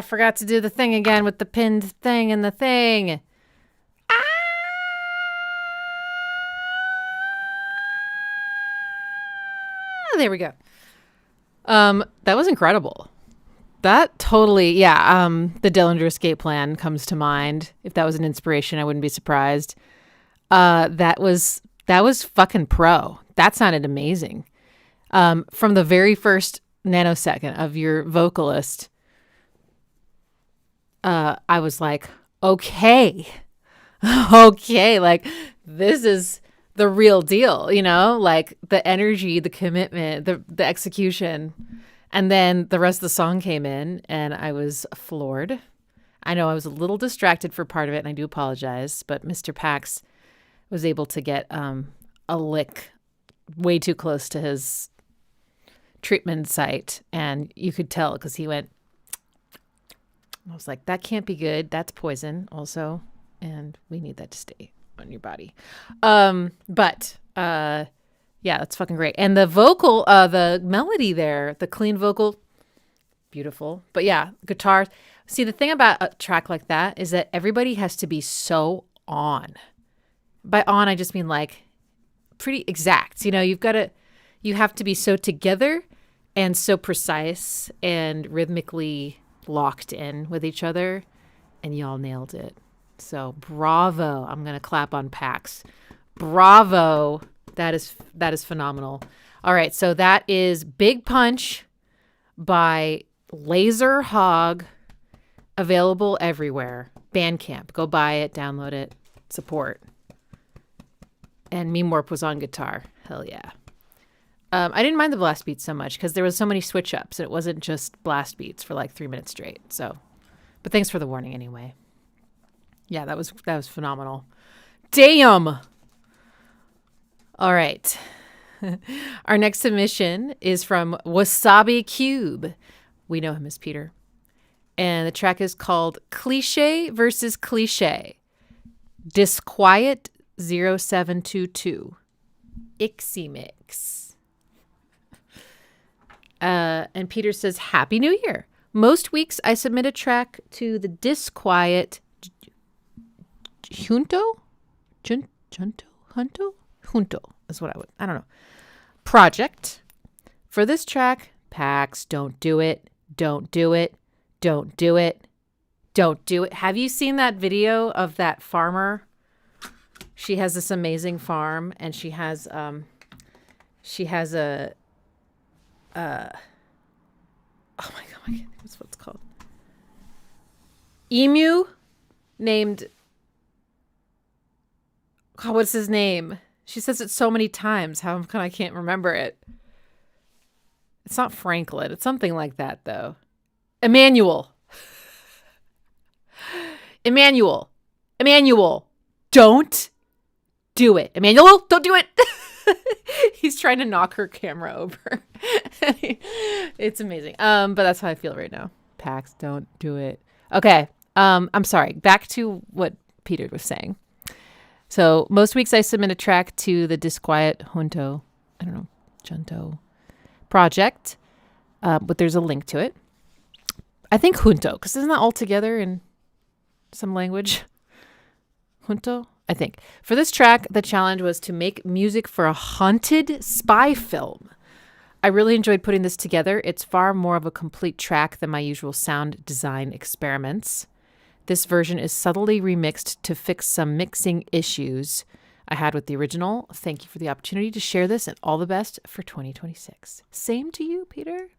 A: forgot to do the thing again with the pinned thing and the thing. There we go. That was incredible. That totally, the Dillinger escape plan comes to mind. If that was an inspiration, I wouldn't be surprised. That was fucking pro. That sounded amazing. From the very first nanosecond of your vocalist, I was like, okay, like this is the real deal, you know, like the energy, the commitment, the execution. And then the rest of the song came in and I was floored. I know I was a little distracted for part of it and I do apologize, but Mr. Pax was able to get a lick way too close to his treatment site. And you could tell because he went, I was like, that can't be good. That's poison also. And we need that to stay on your body. Yeah, that's fucking great. And the vocal, the melody there, the clean vocal, beautiful. But yeah, guitar. See, the thing about a track like that is that everybody has to be so on. By on, I just mean like pretty exact. You know, you have to be so together and so precise and rhythmically locked in with each other. And y'all nailed it. So bravo. I'm going to clap on Pax. Bravo. That is phenomenal. All right, so that is Big Punch by Lazer Hog, available everywhere. Bandcamp, go buy it, download it, support. And Meme Warp was on guitar. Hell yeah. I didn't mind the blast beats so much because there was so many switch ups. It wasn't just blast beats for like 3 minutes straight. So, but thanks for the warning anyway. Yeah, that was phenomenal. Damn. All right. Our next submission is from wasabicube. We know him as Peter. And the track is called Cliché versus Cliché. Disquiet 0722. Ixie Mix. And Peter says, Happy New Year. Most weeks I submit a track to the Disquiet Junto is what I don't know. Project. For this track, Pax, don't do it. Don't do it. Don't do it. Don't do it. Have you seen that video of that farmer? She has this amazing farm and she has a oh my God, that's what it's called. Emu named, God, what's his name? She says it so many times. How come I can't remember it? It's not Franklin. It's something like that, though. Emmanuel. Don't do it. Emmanuel, don't do it. He's trying to knock her camera over. It's amazing. But that's how I feel right now. Pax, don't do it. Okay. I'm sorry. Back to what Peter was saying. So most weeks I submit a track to the Disquiet Junto project, but there's a link to it. I think Junto, because isn't that all together in some language? Junto, I think. For this track, the challenge was to make music for a haunted spy film. I really enjoyed putting this together. It's far more of a complete track than my usual sound design experiments. This version is subtly remixed to fix some mixing issues I had with the original. Thank you for the opportunity to share this and all the best for 2026. Same to you, Peter.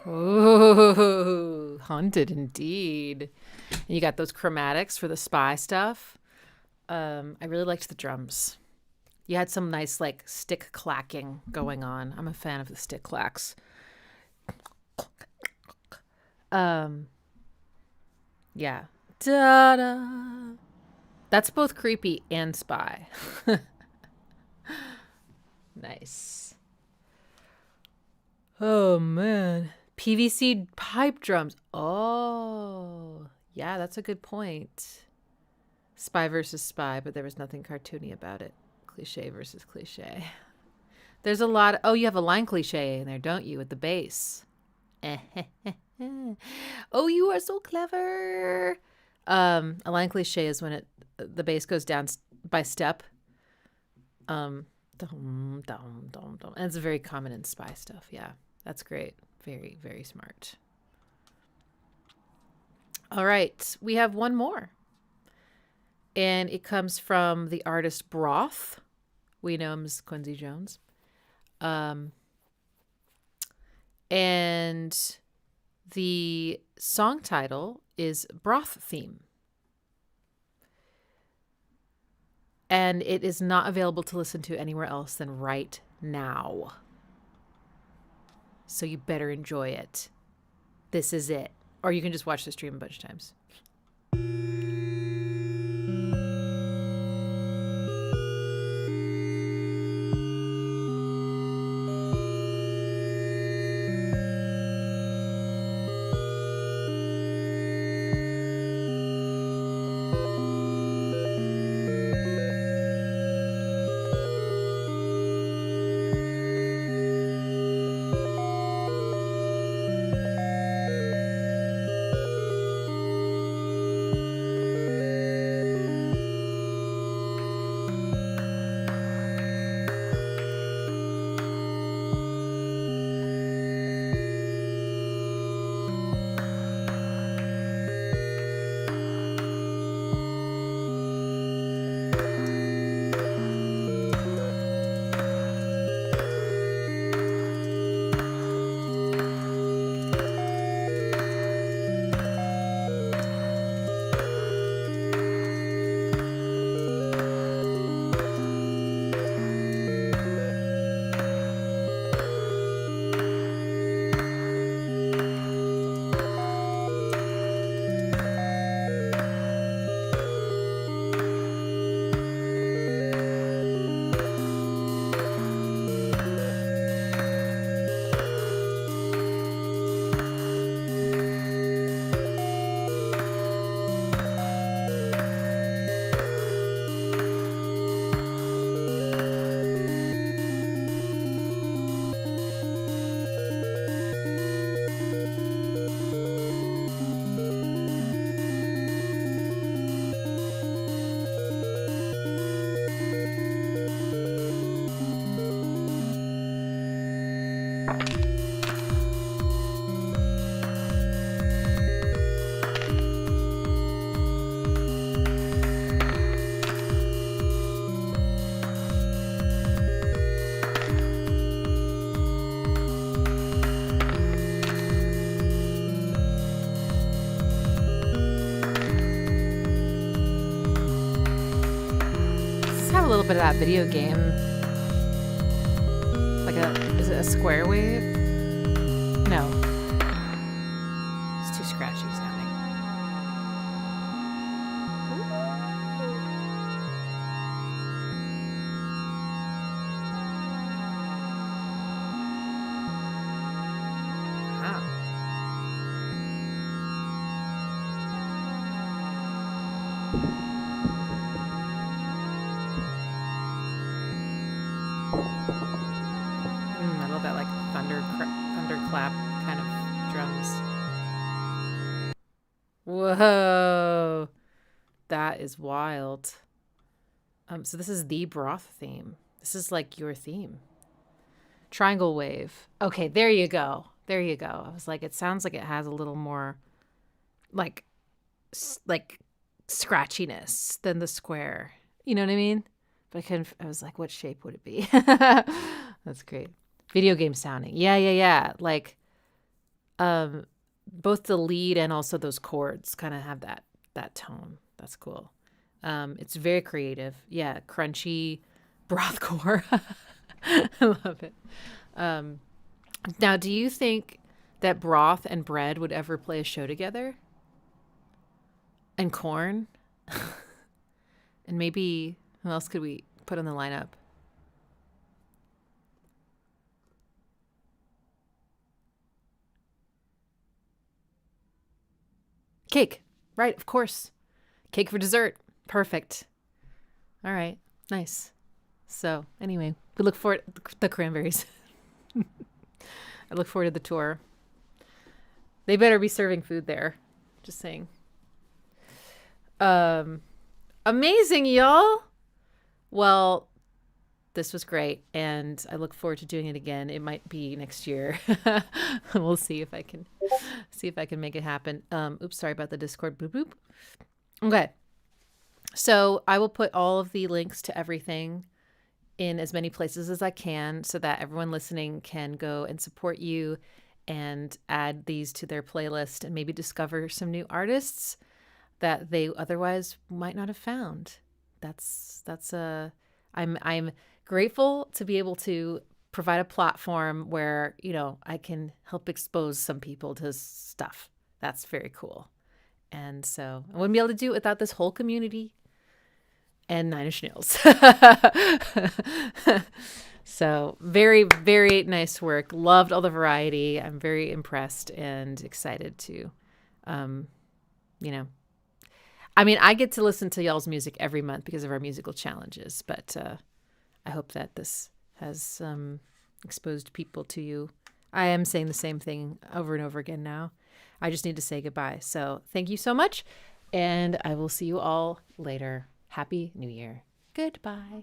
A: Ooh, haunted indeed. And you got those chromatics for the spy stuff. I really liked the drums. You had some nice like stick clacking going on. I'm a fan of the stick clacks. Yeah. Da-da. That's both creepy and spy. Nice. Oh man. PVC pipe drums. Oh, yeah, that's a good point. Spy versus spy, but there was nothing cartoony about it. Cliche versus cliche. There's a lot of, oh, you have a line cliche in there, don't you, with the bass? Oh, you are so clever. A line cliche is when the bass goes down by step. Dum, dum, dum, dum. And it's very common in spy stuff. Yeah, that's great. Very, very smart. All right, we have one more. And it comes from the artist Broth. We know him as Quincy Jones. And the song title is Broth Theme. And it is not available to listen to anywhere else than right now. So you better enjoy it. This is it. Or you can just watch the stream a bunch of times. A little bit of that video game, like is it a square wave? No, it's too scratchy sounding. Wow. I love that like thunderclap kind of drums. Whoa, that is wild. So this is the Broth theme. This is like your theme. Triangle wave. Okay, there you go. There you go. I was like, it sounds like it has a little more like scratchiness than the square. You know what I mean? But I was like, what shape would it be? That's great. Video game sounding. Yeah. Like, both the lead and also those chords kind of have that tone. That's cool. It's very creative. Yeah, crunchy broth core. I love it. Now, do you think that Broth and Bread would ever play a show together? And Corn? And maybe, who else could we put on the lineup? Cake. Right, of course. Cake for dessert. Perfect. All right. Nice. So, anyway, we look forward to the cranberries. I look forward to the tour. They better be serving food there. Just saying. Amazing, y'all. Well, this was great, and I look forward to doing it again. It might be next year. We'll see if I can make it happen. Oops, sorry about the Discord. Boop boop. Okay. So I will put all of the links to everything in as many places as I can so that everyone listening can go and support you and add these to their playlist and maybe discover some new artists that they otherwise might not have found. I'm grateful to be able to provide a platform where, I can help expose some people to stuff. That's very cool. And so I wouldn't be able to do it without this whole community and Nine Inch Nails. So very, very nice work. Loved all the variety. I'm very impressed and excited to, I get to listen to y'all's music every month because of our musical challenges, but I hope that this has exposed people to you. I am saying the same thing over and over again now. I just need to say goodbye. So thank you so much, and I will see you all later. Happy New Year. Goodbye.